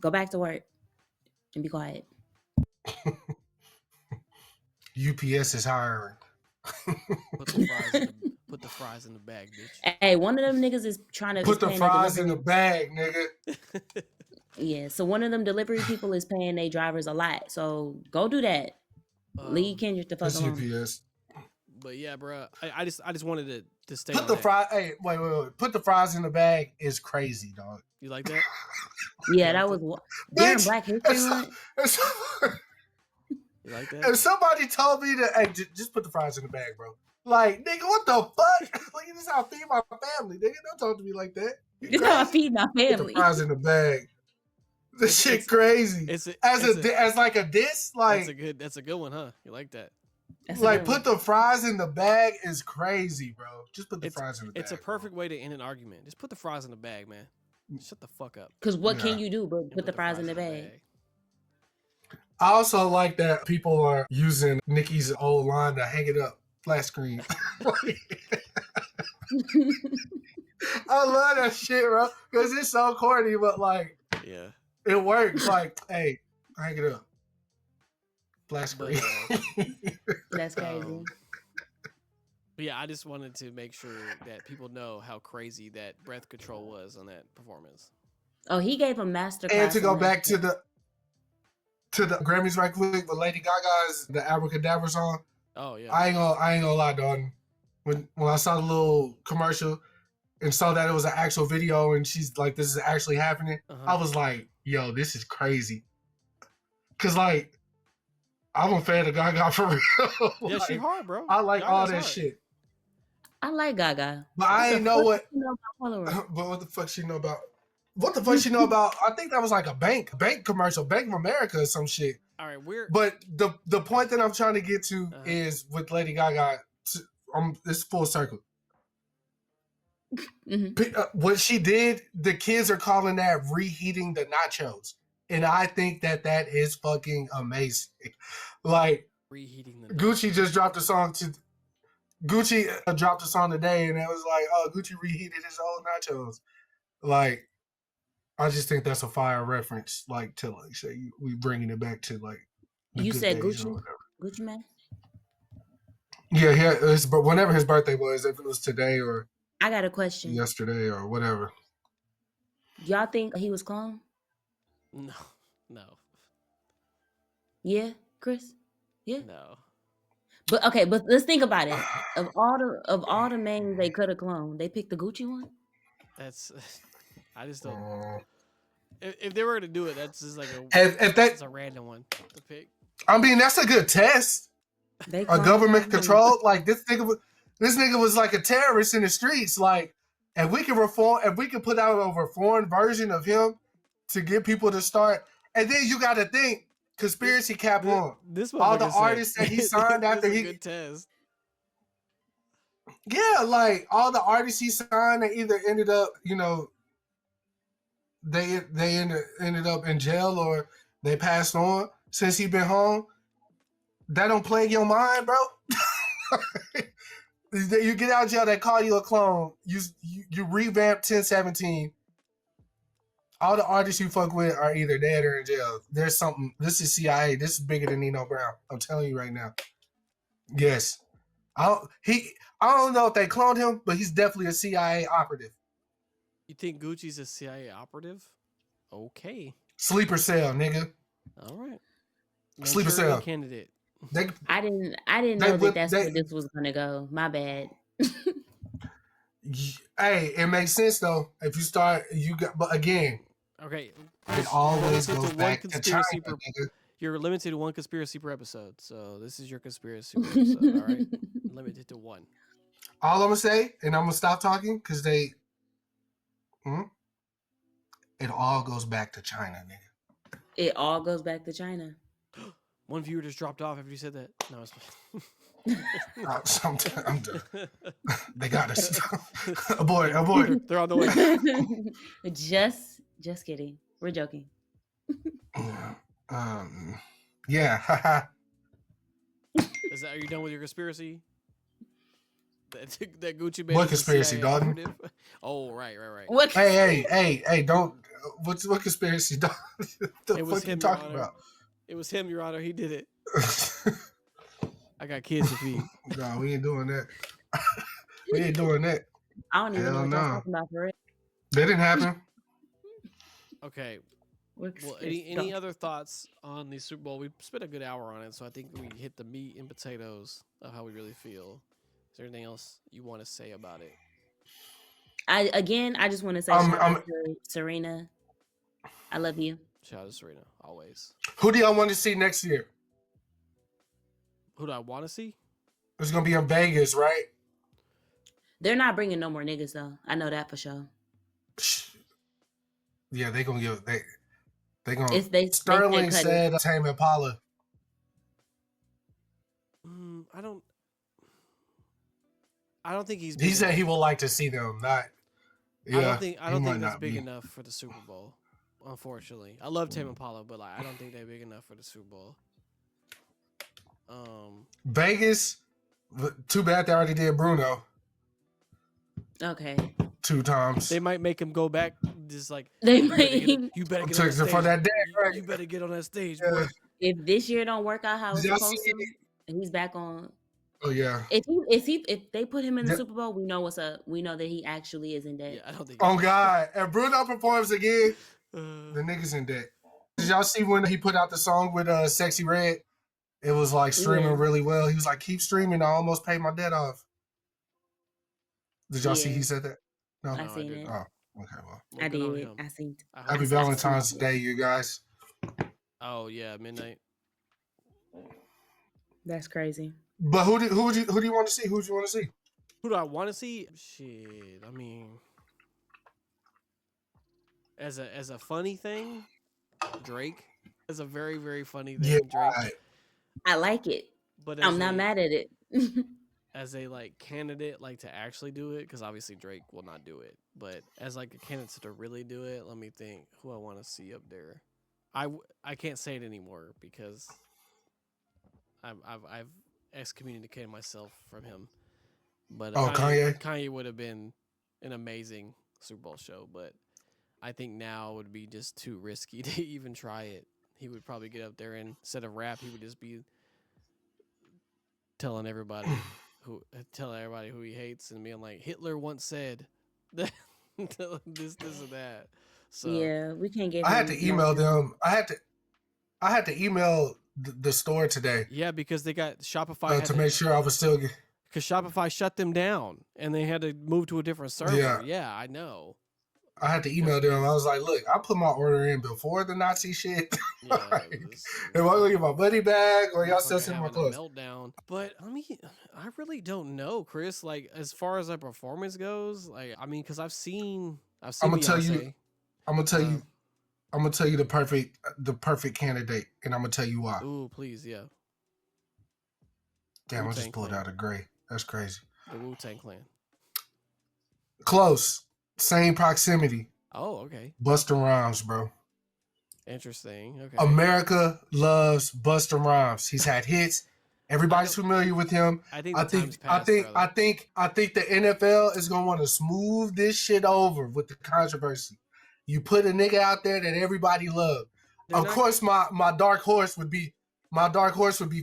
Go back to work and be quiet. UPS is hiring. Put the fries in the bag, bitch. Hey, one of them niggas is trying to put the fries in the bag, nigga. Yeah, so one of them delivery people is paying their drivers a lot. So go do that. Leave Kendrick the fuck alone. UPS. But yeah, bro, I just wanted to stay. Put the fries. Hey, wait. Put the fries in the bag is crazy, dog. You like that? Yeah, that was during Black History Month. You like that? If somebody told me that, hey, just put the fries in the bag, bro. Like, nigga, what the fuck? Like, this is how I feed my family, nigga. Don't talk to me like that. This is how I feed my family. Put the fries in the bag. This shit crazy. As like a diss, like that's a good one, huh? You like that? That's a Like, good put the fries in the bag is crazy, bro. Just put the fries in the bag. It's a perfect way to end an argument. Just put the fries in the bag, man. Shut the fuck up. Because what can you do but put the fries in the bag? I also like that people are using Nicki's old line to hang it up, flat screen. I love that shit, bro, because it's so corny, but like, yeah, it works. Like, hey, hang it up, flat screen. That's crazy. But yeah, I just wanted to make sure that people know how crazy that breath control was on that performance. Oh, he gave a master class. And to go back to the Grammys right quick, but Lady Gaga's the Abracadabra song. Oh yeah. I ain't gonna lie, dog. When I saw the little commercial and saw that it was an actual video and she's like, this is actually happening, I was like, yo, this is crazy. Cause like, I'm a fan of Gaga for real. Yeah, she hard, bro. I like Gaga's all that hard. shit. I like Gaga. But I ain't know what. But what the fuck she know about? What the fuck she know about? I think that was like a bank commercial, Bank of America or some shit. All right, But the point that I'm trying to get to is with Lady Gaga. It's full circle. What she did, the kids are calling that reheating the nachos, and I think that is fucking amazing. Like, reheating the Gucci just dropped a song to. Gucci dropped a song today, and it was like, oh, Gucci reheated his old nachos. Like, I just think that's a fire reference, like, to like say we bringing it back to like. You said Gucci, Gucci man. Yeah, but whenever his birthday was, if it was today or. I got a question. Yesterday or whatever. Y'all think he was cloned? No. Yeah, Chris. Yeah. No. But let's think about it. Of all the names they could have cloned, they picked the Gucci one. I just don't. If they were to do it, that's just like that's a random one to pick. I mean, that's a good test. A government control, like this nigga was like a terrorist in the streets. Like, if we can put out a foreign version of him to get people to start, and then you got to think conspiracy cap on all the artists that he signed after he. Good test. Yeah, like all the artists he signed, they either ended up, they ended up in jail or they passed on since he been home. That don't plague your mind, bro. You get out of jail, they call you a clone. You revamp 1017. All the artists you fuck with are either dead or in jail. There's something. This is CIA. This is bigger than Nino Brown. I'm telling you right now. Yes. I don't know if they cloned him, but he's definitely a CIA operative. You think Gucci's a CIA operative? Okay. Sleeper cell, nigga. All right. Sleeper cell candidate. I didn't know that's where this was gonna go. My bad. Hey, it makes sense though. If you start, but again, okay, it always goes back to China. You're limited to one conspiracy per episode, so this is your conspiracy per episode. All right, limited to one. All I'm gonna say, and I'm gonna stop talking because it all goes back to China, nigga. It all goes back to China. One viewer just dropped off after you said that. No, I'm done. They got us. Abort. They're on the way. Just kidding. We're joking. Yeah. Are you done with your conspiracy? That Gucci man. What conspiracy, dog? Oh, right. What? Hey! Don't. What conspiracy, dog? The it was fuck him, you talking about? It was him, Your Honor. He did it. I got kids to feed. No, we ain't doing that. We ain't doing that. I don't even know what you're talking about for it. That didn't happen. Okay. Well, any other thoughts on the Super Bowl? We spent a good hour on it, so I think we hit the meat and potatoes of how we really feel. Is there anything else you want to say about it? I just want to say shout out to Serena. I love you. Shout out to Serena, always. Who do y'all want to see next year? Who do I want to see? It's going to be in Vegas, right? They're not bringing no more niggas, though. I know that for sure. Yeah, they're going to give... They're going to... Sterling said Tame Impala. think he's. He said he would like to see them. Not. Yeah, I don't think that's big enough for the Super Bowl. Unfortunately, I love Tame Impala, but like I don't think they're big enough for the Super Bowl. Vegas. Too bad they already did Bruno. Okay. 2 times. They might make him go back. Just like They you might. better get on that stage. For that day, right? You better get on that stage, Yeah. boy. If this year don't work out how it's Did y'all supposed see to, and he's back on. Oh yeah. If they put him in the Super Bowl, we know what's up. We know that he actually is in debt. Yeah, I don't think. Oh God! If Bruno performs again, the nigga's in debt. Did y'all see when he put out the song with Sexy Red? It was like streaming really well. He was like, "Keep streaming. I almost paid my debt off." Did y'all see he said that? No, I seen it. Oh, okay. Well, I did. I seen it. Happy Valentine's Day, you guys. Oh yeah, midnight. That's crazy. But who do you want to see? Who do you want to see? Who do I want to see? Shit, I mean, as a funny thing, Drake. As a very, very funny thing, Drake. I like it, but I'm not mad at it. As a like candidate, like to actually do it, because obviously Drake will not do it. But as like a candidate to really do it, let me think who I want to see up there. I can't say it anymore because I've excommunicated myself from him. But Kanye would have been an amazing Super Bowl show, but I think now would be just too risky to even try it. He would probably get up there and instead of rap, he would just be telling everybody who he hates and being like, Hitler once said that this and that. So yeah, we can't get. I had to email them. I had to email the store today. Yeah, because they got Shopify to make sure I was still. Because Shopify shut them down and they had to move to a different server. Yeah, I know. I had to email them. I was like, look, I put my order in before the Nazi shit. Yeah, am I going to get my money back or y'all still sending my clothes? Meltdown. But I mean, I really don't know, Chris. Like, as far as that performance goes, like, I mean, because I've seen I'm gonna tell you the perfect candidate, and I'm gonna tell you why. Ooh, please, yeah. Damn, I just pulled out a gray. That's crazy. The Wu-Tang Clan. Close. Same proximity. Oh, okay. Busta Rhymes, bro. Interesting. Okay. America loves Busta Rhymes. He's had hits. Everybody's familiar with him. I think the NFL is gonna want to smooth this shit over with the controversy. You put a nigga out there that everybody loved. Of course, my dark horse would be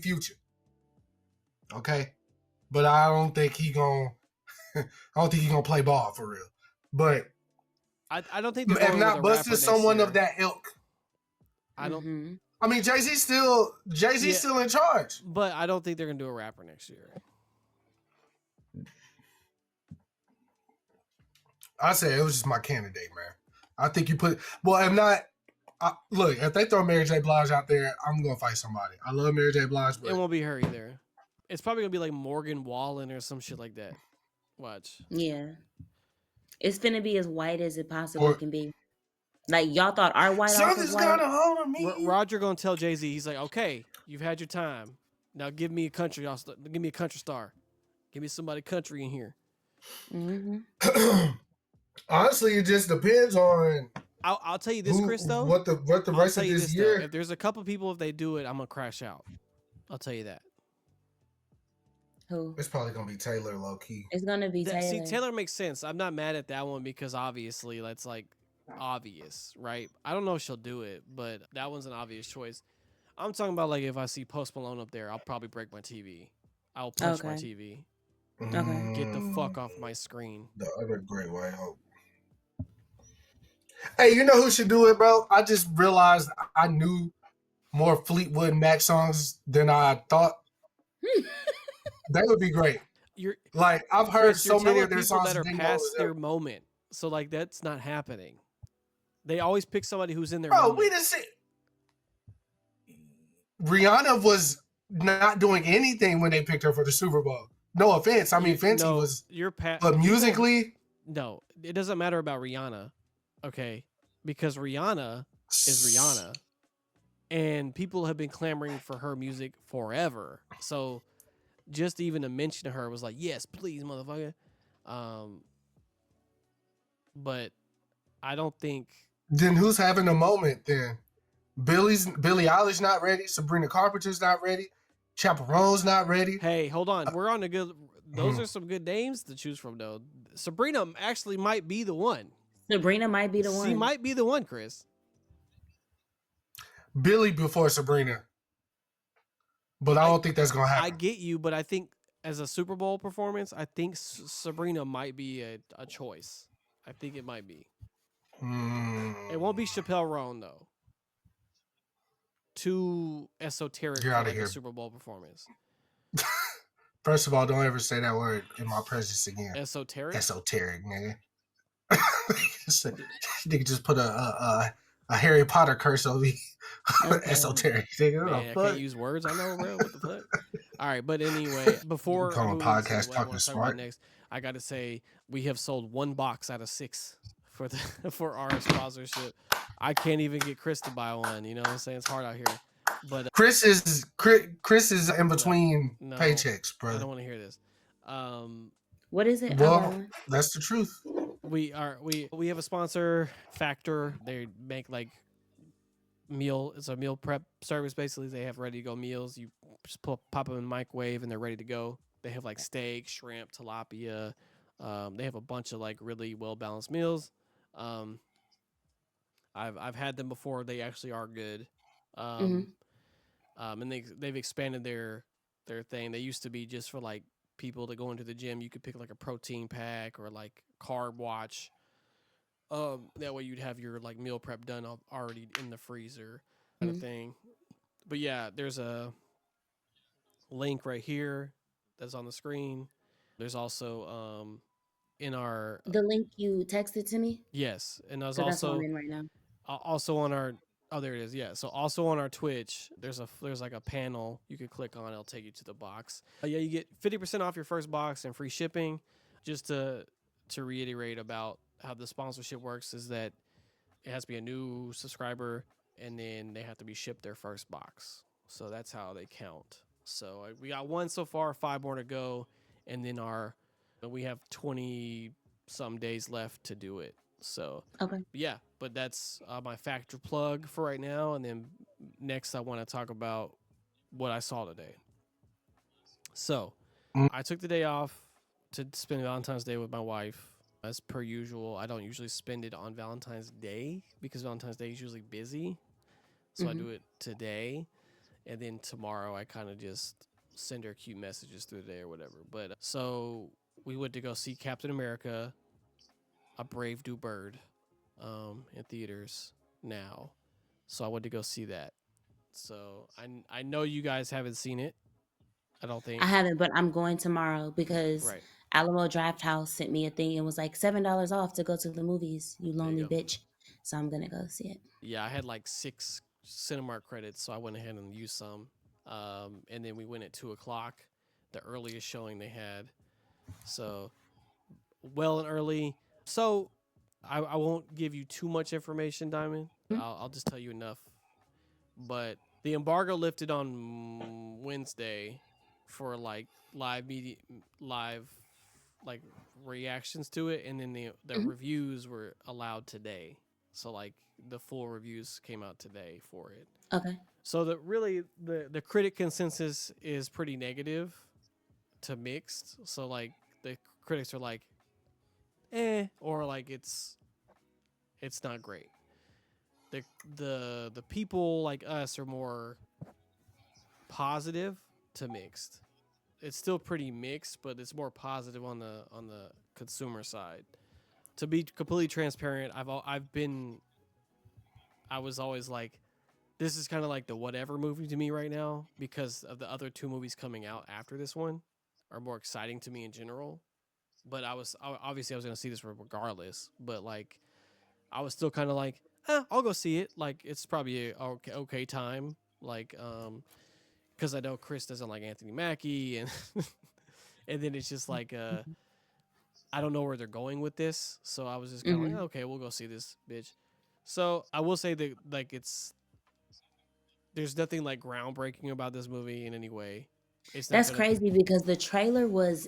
Future. Okay, but I don't think he gonna play ball for real. But I don't think if not Busta, someone of that ilk. I don't. Mm-hmm. I mean, Jay-Z's still in charge. But I don't think they're gonna do a rapper next year. I said it was just my candidate, man. I think you put if not. Look, if they throw Mary J. Blige out there, I'm gonna fight somebody. I love Mary J. Blige, but it won't be her either. It's probably gonna be like Morgan Wallen or some shit like that. Watch. Yeah. It's finna be as white as it possibly can be. Like, y'all thought our white something's got a hold of me. Roger gonna tell Jay-Z, he's like, okay, you've had your time. Now give me a country star. Give me somebody country in here. Mm-hmm. Honestly, it just depends on. I'll tell you this, Chris. Though what the rest of this year. Though, if there's a couple people, if they do it, I'm gonna crash out. I'll tell you that. Who? It's probably gonna be Taylor, low key. It's gonna be Taylor. See, Taylor makes sense. I'm not mad at that one because obviously that's like obvious, right? I don't know if she'll do it, but that one's an obvious choice. I'm talking about like if I see Post Malone up there, I'll probably break my TV. I'll punch my TV. Okay. Get the fuck off my screen. The other great white hope. Hey, you know who should do it, bro? I just realized I knew more Fleetwood Mac songs than I thought. That would be great. I've heard so many of their songs that are past their moment. So like that's not happening. They always pick somebody who's in their moment. We didn't see. Rihanna was not doing anything when they picked her for the Super Bowl. No offense. I mean, Fenty was. But musically, no, it doesn't matter about Rihanna. Okay, because Rihanna is Rihanna, and people have been clamoring for her music forever. So just even to mention to her was like, yes, please, motherfucker. But I don't think. Then who's having a moment then? Billie Eilish not ready. Sabrina Carpenter's not ready. Chaperone's not ready. Hey, hold on. We're on a good. Those are some good names to choose from, though. Sabrina actually might be the one. Sabrina might be the one. She might be the one, Chris. Billie before Sabrina. But I don't think that's going to happen. I get you, but I think as a Super Bowl performance, I think Sabrina might be a choice. I think it might be. It won't be Chappelle Roan, though. Too esoteric for like a Super Bowl performance. First of all, don't ever say that word in my presence again. Esoteric? Esoteric, nigga. Nigga just put a Harry Potter curse on me. Okay. Esoteric, nigga. Man, I can't use words. I know, bro. What the fuck? All right, but anyway, before call a podcast talking smart. Next, I got to say we have sold 1 box out of 6 for our sponsorship. I can't even get Chris to buy one. You know what I'm saying? It's hard out here. But Chris is in between paychecks, bro. I don't want to hear this. What is it? Well, that's the truth. We have a sponsor, Factor. They make like it's a meal prep service. Basically, they have ready to go meals. You just pop them in the microwave and they're ready to go. They have like steak, shrimp, tilapia. They have a bunch of like really well balanced meals. I've had them before. They actually are good. And they've expanded their thing. They used to be just for like people that go into the gym. You could pick like a protein pack or like carb watch. That way you'd have your like meal prep done already in the freezer kind of thing. But yeah, there's a link right here that's on the screen. There's also in our the link you texted to me. Yes, and there's so also that's what I'm in right now. Also on our there it is. Yeah, so also on our Twitch, there's like a panel you could click on. It'll take you to the box. Yeah, you get 50% off your first box and free shipping. Just to reiterate about how the sponsorship works is that it has to be a new subscriber and then they have to be shipped their first box. So that's how they count. So we got 1 so far, 5 more to go, and then we have 20 some days left to do it. So okay, yeah, but that's my Factor plug for right now. And then next, I want to talk about what I saw today. So I took the day off to spend Valentine's Day with my wife. As per usual, I don't usually spend it on Valentine's Day because Valentine's Day is usually busy. So I do it today. And then tomorrow I kind of just send her cute messages through the day or whatever. But so we went to go see Captain America, A Brave New Bird, in theaters now. So I went to go see that. So I know you guys haven't seen it. I don't think. I haven't, but I'm going tomorrow because Alamo Draft House sent me a thing and was like $7 off to go to the movies, you lonely bitch. So I'm going to go see it. Yeah, I had like 6 Cinemark credits, so I went ahead and used some. And then we went at 2:00, the earliest showing they had. So well and early. So I won't give you too much information, Diamond. I'll just tell you enough. But the embargo lifted on Wednesday for like live like reactions to it, and then the reviews were allowed today. So like the full reviews came out today for it. Okay. So the critic consensus is pretty negative to mixed. So like the critics are like, or like it's not great. The people like us are more positive to mixed. It's still pretty mixed, but it's more positive on the consumer side. To be completely transparent, I was always like, this is kind of like the whatever movie to me right now because of the other 2 movies coming out after this one are more exciting to me in general. But I was going to see this regardless. But like, I was still kind of like, I'll go see it. Like, it's probably a okay time. Like, because I know Chris doesn't like Anthony Mackie, and and then it's just like, I don't know where they're going with this. So I was just kind of like, okay, we'll go see this bitch. So I will say that like there's nothing like groundbreaking about this movie in any way. It's not That's gonna. crazy because the trailer was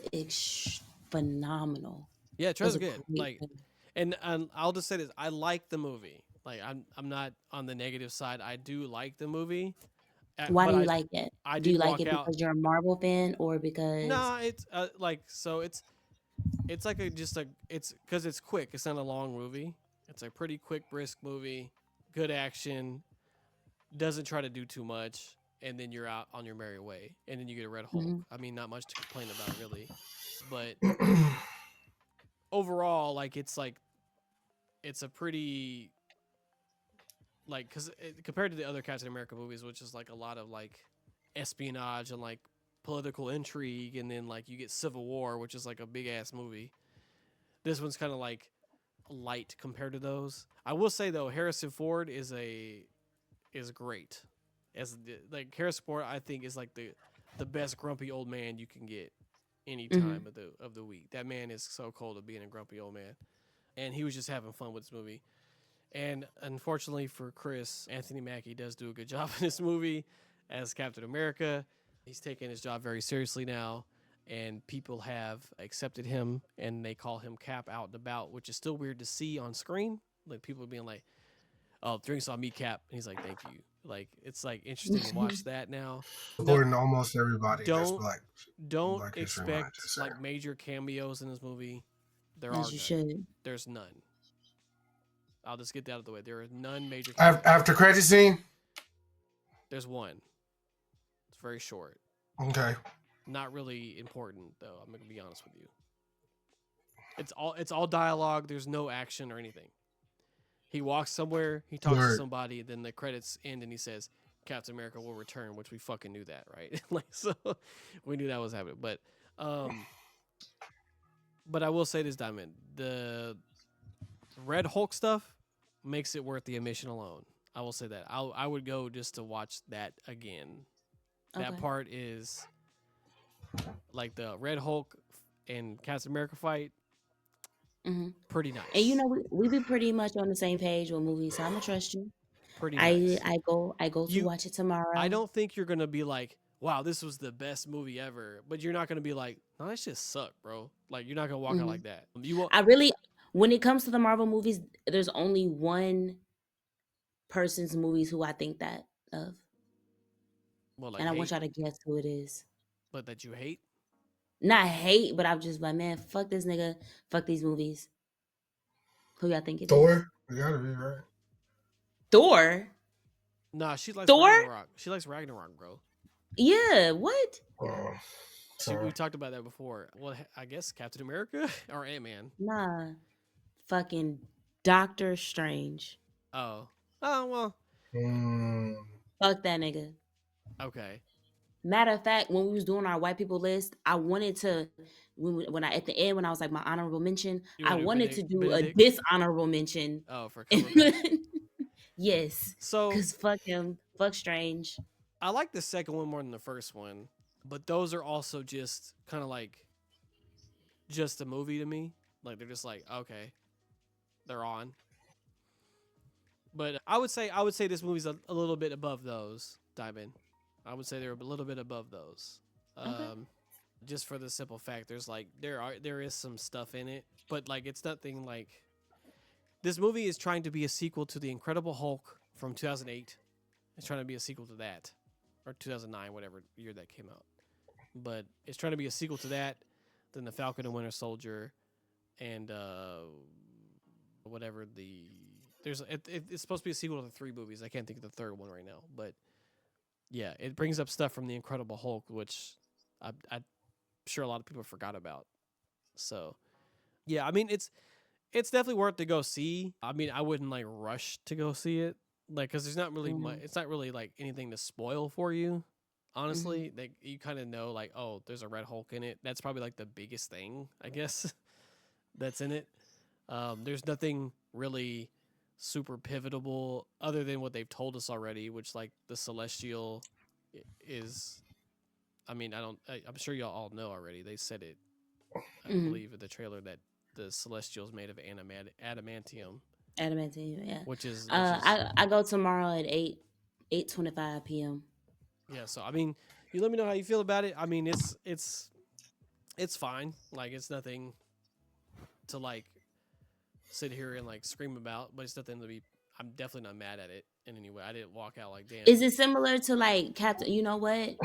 phenomenal. Yeah, It was trailer's a good. great Like, trailer. and I'll just say this: I like the movie. Like, I'm not on the negative side. I do like the movie, Why but do you like it? I Do did you like walk it out. because you're a Marvel fan or because No, it's like so it's like it's because it's quick. It's not a long movie. It's a pretty quick, brisk movie. Good action. Doesn't try to do too much, and then you're out on your merry way. And then you get a Red Hulk. Mhm. I mean, not much to complain about really, but overall, it's a pretty like because compared to the other Captain America movies, which is like a lot of like espionage and like political intrigue, and then like you get Civil War, which is like a big ass movie. This one's kind of like light compared to those. I will say though, Harrison Ford is great. Like Harrison Ford, I think is like the best grumpy old man you can get any time Mhm. of the week. That man is so cold at being a grumpy old man, and he was just having fun with this movie. And unfortunately for Chris, Anthony Mackie does do a good job in this movie as Captain America. He's taking his job very seriously now, and people have accepted him, and they call him Cap out and about, which is still weird to see on screen. Like people being like, "Oh, drinks on me, Cap," and he's like, "Thank you." Like it's like interesting to watch that now. No, According to almost everybody that's don't don't Black History Month, expect just like saying. major cameos in this movie. There As are you none. should. There's none. I'll just get that out of the way. There are none major cameos. After credit scene. There's one. It's very short. Okay. Not really important though. I'm gonna be honest with you. It's all dialogue. There's no action or anything. He walks somewhere. He talks to Word. somebody. Then the credits end, and he says, "Captain America will return," which we fucking knew that, right? Like so, we knew that was happening. Um, but I will say this, Diamond: the Red Hulk stuff makes it worth the admission alone. I will say that. I would go just to watch that again. That Okay. part is like the Red Hulk and Captain America fight. hmm Pretty nice. And you know we be pretty much on the same page with movies, so I'm gonna trust you. Pretty I nice. I go I go to You, watch it tomorrow. I don't think you're gonna be like, "Wow, this was the best movie ever," but you're not gonna be like, "No, that shit sucked, bro." Like you're not gonna walk out hmm like that. You won't. I really, when it comes to the Marvel movies, there's only one person's movies who I think that of, Well, like and I want hate, y'all to guess who it is. but that you hate. Not hate, but I'm just like, man, fuck this nigga, fuck these movies. Who y'all think it is? Thor. You gotta be right. Thor. Nah, she likes Thor? Ragnarok. She likes Ragnarok, bro. Yeah. What? Oh, We sorry. talked about that before. Well, I guess Captain America or Ant Man. Nah. Fucking Doctor Strange. Oh, oh well. Mm, Fuck that nigga. Okay. Matter of fact, when we was doing our white people list, I wanted to when I at the end when I was like my honorable mention, You I want to do wanted to do a Benedict? dishonorable mention. Oh, for Cumberbatch. Yes, So cause fuck him, fuck Strange. I like the second one more than the first one, but those are also just kind of like just a movie to me. Like they're just like okay, they're on. But I would say this movie's a little bit above those. Diamond. I would say they're a little bit above those. Okay. Just for the simple fact, there is some stuff in it, but like it's nothing like this movie is trying to be a sequel to the Incredible Hulk from 2008. It's trying to be a sequel to that, or 2009, whatever year that came out. But it's trying to be a sequel to that, then the Falcon and Winter Soldier, and whatever the it's supposed to be a sequel to the three movies. I can't think of the third one right now, but yeah, it brings up stuff from the Incredible Hulk, which I'm sure a lot of people forgot about. So yeah, I mean it's definitely worth to go see. I mean, I wouldn't like rush to go see it, like because there's not really much. Mm-hmm. It's not really like anything to spoil for you. Mm-hmm. Honestly, like you kind of know, like oh, there's a Red Hulk in it. That's probably like the biggest thing, I guess, that's in it. There's nothing really super pivotal other than what they've told us already, which like the Celestial is. I mean, I'm sure y'all all know already. They said it, I Mm-hmm. believe, in the trailer that the Celestial is made of adamantium, Adamantium. Yeah. which is I go tomorrow at 8:25 p.m. yeah. So I mean, You let me know how you feel about it. I mean, it's fine. Like, it's nothing to like sit here and like scream about, but it's nothing to be. I'm definitely not mad at it in any way. I didn't walk out like, damn. Is it similar to like Captain? You know what?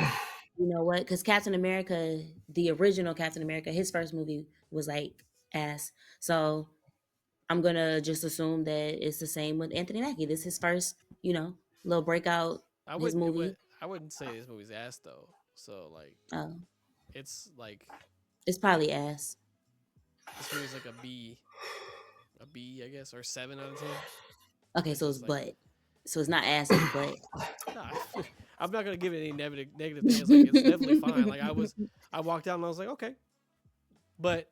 You know what? Because Captain America, the original Captain America, his first movie was like ass. So I'm gonna just assume that it's the same with Anthony Mackie. This is his first, little breakout. His movie. I wouldn't say this movie's ass though. So like, Oh, it's like it's probably ass. this movie's like a B, I guess, or 7 out of 10. Okay, Like, so it's like, butt. So it's not ass, it's butt. nah, I'm not gonna give it any negative things. Like, it's definitely fine. Like, I walked out and I was like, okay, but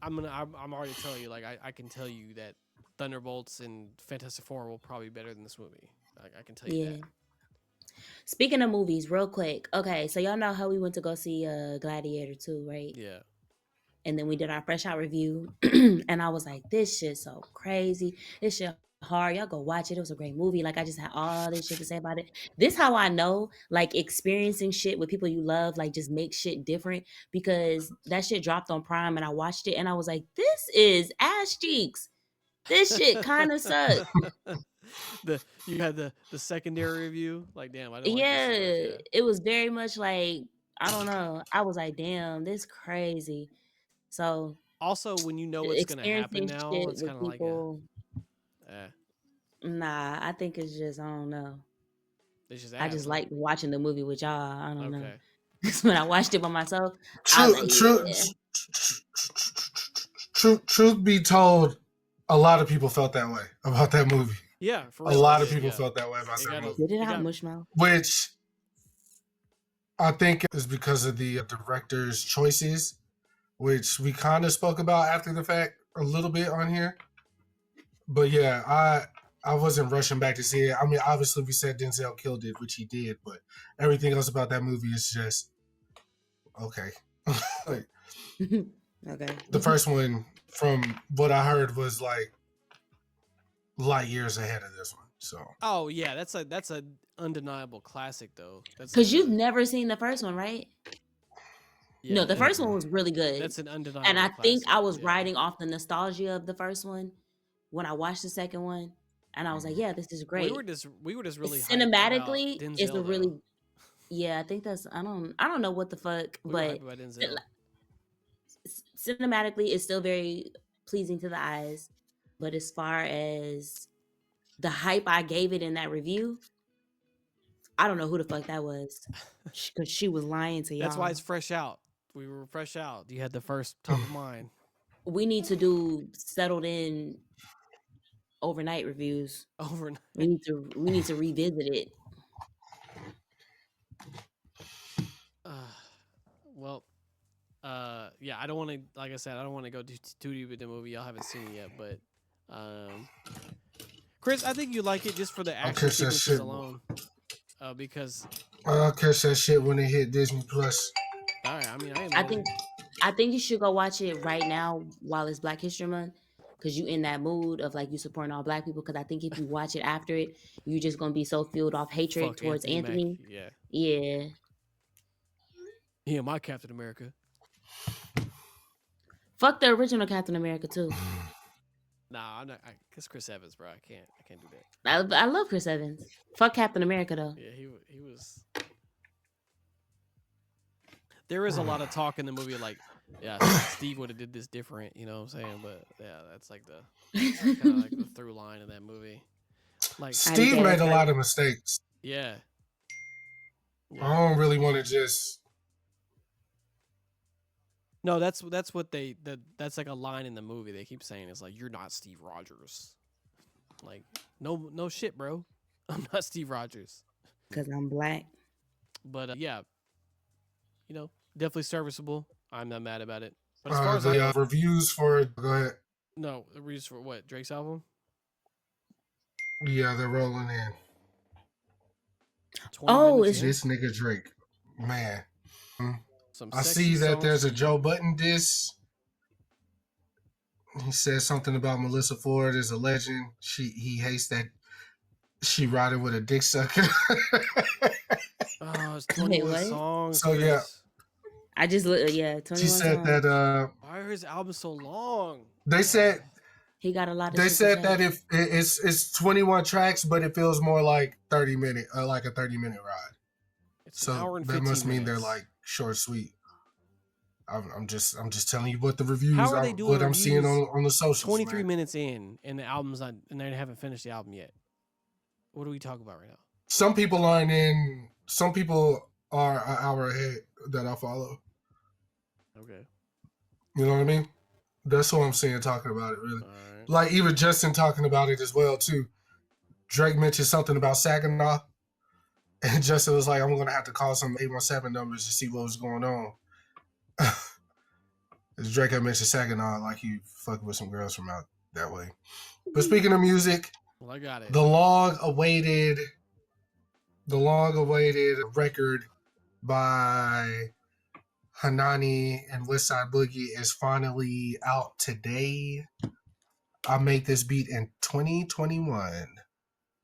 I'm already telling you. Like, I can tell you that Thunderbolts and Fantastic Four will probably be better than this movie. I can tell you that. Speaking of movies, real quick. Okay, so y'all know how we went to go see Gladiator 2, right? Yeah. And then we did our fresh out review. And I was like, this shit's so crazy. This shit hard. Y'all go watch it. It was a great movie. Like, I just had all this shit to say about it. This how I know, like, experiencing shit with people you love, like, just makes shit different. Because that shit dropped on Prime and I watched it and I was like, this is ass cheeks. This shit kind of sucks. You had the secondary review. Like, damn, I don't like Yeah, this much. it was very much like, I don't know. I was like, damn, this crazy. So Also, when you know what's gonna happen experiencing now, shit it's with kind of like people. Nah, I think it's just, I don't know. It's just I just huh? like watching the movie with y'all. I don't know. Okay. Because when I watched it by myself, I was like, Truth be told, a lot of people felt that way about that movie. Yeah, for A real. lot of people felt that way about that movie. Did it out Mushmouth? Which I think is because of the director's choices, which we kind of spoke about after the fact a little bit on here. But yeah, I wasn't rushing back to see it. I mean, obviously we said Denzel killed it, which he did, but everything else about that movie is just okay. Like, Okay. the first one, from what I heard, was like light years ahead of this one. So. Oh yeah, that's a undeniable classic though. Because you've never seen the first one, right? Yeah, no, the first one was really good. That's an undeniable. And I think classic, I was riding off the nostalgia of the first one when I watched the second one, and I was like, "Yeah, this is great." We were just really cinematically. Denzel, it's a really, I think that's I don't know what the fuck, but cinematically, it's still very pleasing to the eyes. But as far as the hype I gave it in that review, I don't know who the fuck that was, because she was lying to y'all. That's why it's fresh out. We were fresh out. You had the first top of mind. We need to do settled in overnight reviews. Overnight. We need to revisit it. Yeah, I don't want to. Like I said, I don't want to go too deep with the movie. Y'all haven't seen it yet, but Chris, I think you like it just for the action sequences alone. Because I'll catch that shit when it hit Disney Plus. All right, I mean, I think you should go watch it right now while it's Black History Month, because you in that mood of like you supporting all Black people. Because I think if you watch it after it, you're just gonna be so filled off hatred towards Anthony. Yeah. Yeah, my Captain America. Fuck the original Captain America too. Nah, I'm not. Cause Chris Evans, bro. I can't do that. I love Chris Evans. Fuck Captain America though. Yeah, he was. There is a lot of talk in the movie, like, yeah, Steve would have did this different, you know what I'm saying? But yeah, that's like the kind of like the through line of that movie. Like, Steve made a lot of mistakes. Yeah. I don't really want to just. No, that's what that's like a line in the movie. They keep saying it's like, you're not Steve Rogers. Like, no shit, bro. I'm not Steve Rogers. Because I'm Black. But yeah, you know, definitely serviceable. I'm not mad about it. But as far as the reviews for, go ahead. No, the reviews for what? Drake's album? Yeah, they're rolling in. It's this nigga Drake, man. I see that there's a Joe Budden diss. He says something about Melissa Ford is a legend. He hates that she riding with a dick sucker. Oh, it's Wait, 21 what? songs. So yeah, I just looked. Yeah, she 21 said songs. that Why are his albums so long? they said He got a lot of they shit to said say. that if it's 21 tracks, but it feels more like 30-minute, like a 30-minute ride. It's an So hour and that 15 must mean minutes. they're like short, sweet. I'm just telling you what the reviews How are are, they doing what I'm seeing reviews on the socials. 23 man. minutes in, and the album's not, and they haven't finished the album yet. What are we talking about right now? Some people aren't in. Some people are an hour ahead that I follow. Okay. You know what I mean? That's what I'm seeing talking about it, really. All right. Like even Justin talking about it as well too. Drake mentioned something about Saginaw, and Justin was like, "I'm gonna have to call some 817 numbers to see what was going on." Drake had mentioned Saginaw like he fucking with some girls from out that way. But speaking of music, Well, I got it. the long-awaited record by Hanani and Westside Boogie is finally out today. I made this beat in 2021.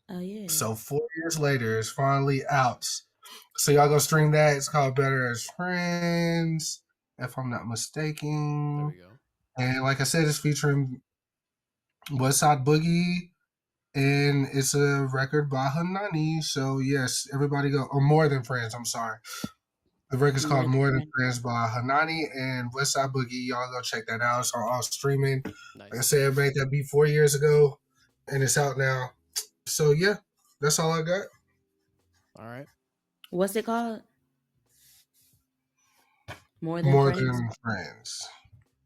Oh yeah. So 4 years later, it's finally out. So y'all go stream that. It's called Better as Friends, if I'm not There mistaken. we go. And like I said, it's featuring Westside Boogie, and it's a record by Hanani. So yes, everybody go, or More Than Friends. I'm sorry. The record's called More Than Friends by Hanani and Westside Boogie. Y'all go check that out. It's on all streaming. Nice. Like I said, I made that beat 4 years ago, and it's out now. So yeah, that's all I got. All right. What's it called? More More Friends? Than Friends.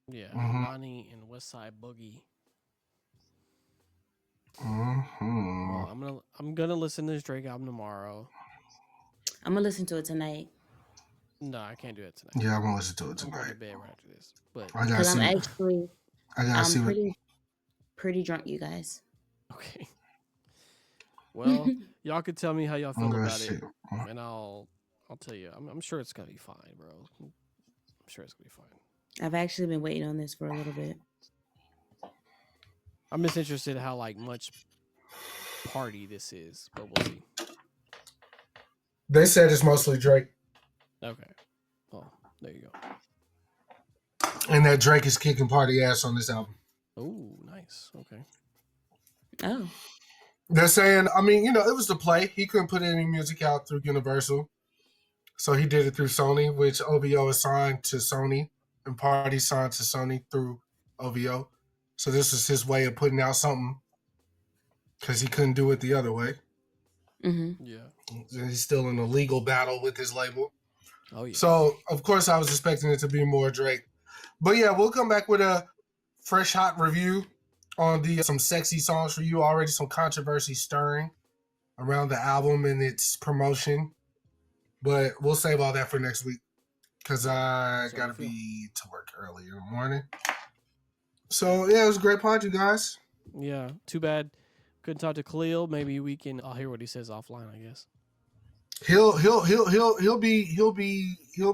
Yeah. Mhm. Hanani and Westside Boogie. Mm-hmm. Well, I'm gonna listen to this Drake album tomorrow. I'm gonna listen to it tonight. No, I can't do it tonight. Yeah, I'm gonna listen to it I'm going tonight. to bed right after this. But I gotta Because see. I'm pretty drunk, you guys. okay. Well, y'all could tell me how y'all feel about see. it, and I'll tell you. I'm sure it's gonna be fine, bro. I'm sure it's gonna be fine. I've actually been waiting on this for a little bit. I'm just interested in how like much party this is, but we'll see. They said it's mostly Drake, Okay. Well, there you go. and that Drake is kicking party ass on this album. Oh, nice. Okay. Oh. They're saying, I mean, it was the play. He couldn't put any music out through Universal, so he did it through Sony, which OVO is signed to Sony, and Party signed to Sony through OVO. So this is his way of putting out something, because he couldn't do it the other way. Mm-hmm. Yeah. And he's still in a legal battle with his label. Oh yeah. So of course I was expecting it to be more Drake, but yeah, we'll come back with a fresh hot review on some sexy songs for you. Already some controversy stirring around the album and its promotion, but we'll save all that for next week because I So gotta you feel- be to work early in the morning. So yeah, it was a great pod, you guys. Yeah. Too bad couldn't talk to Khalil. Maybe we can. I'll hear what he says offline, I guess. He'll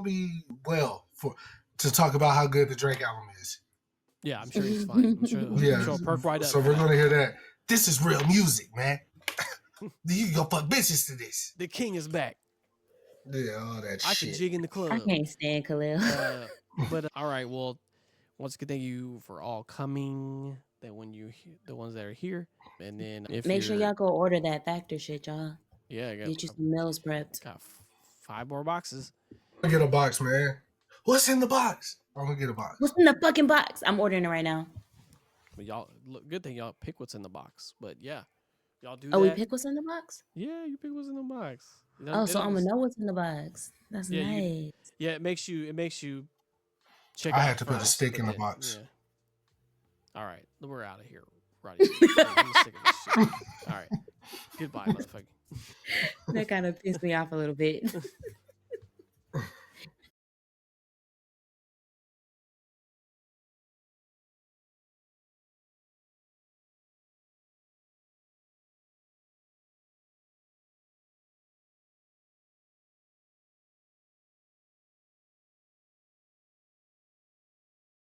be well to talk about how good the Drake album is. Yeah, I'm sure he's fine. I'm sure he'll perk right up. So we're gonna hear that. This is real music, man. You can go fuck bitches to this. The king is back. Yeah, all that I shit. can jig in the club. I can't stand Khalil. But all right, well, once again, thank you for all coming. That when the ones that are here, and then if Make sure y'all go order that Factor shit, y'all. Yeah, Get you some meals prepped. Got 5 more boxes. I'm gonna get a box, man. What's in the box? I'm gonna get a box. What's in the fucking box? I'm ordering it right now. But y'all, good thing y'all pick what's in the box. But yeah, y'all do. Oh, that. we pick what's in the box? Yeah, you pick what's in the box. So I'm gonna know what's in the box. That's nice. It makes you check. I out had to put a first, stick in the then- box. Yeah. All right, we're out of here. I'm sick of this shit. All right, goodbye, motherfucker. That kind of pissed me off a little bit.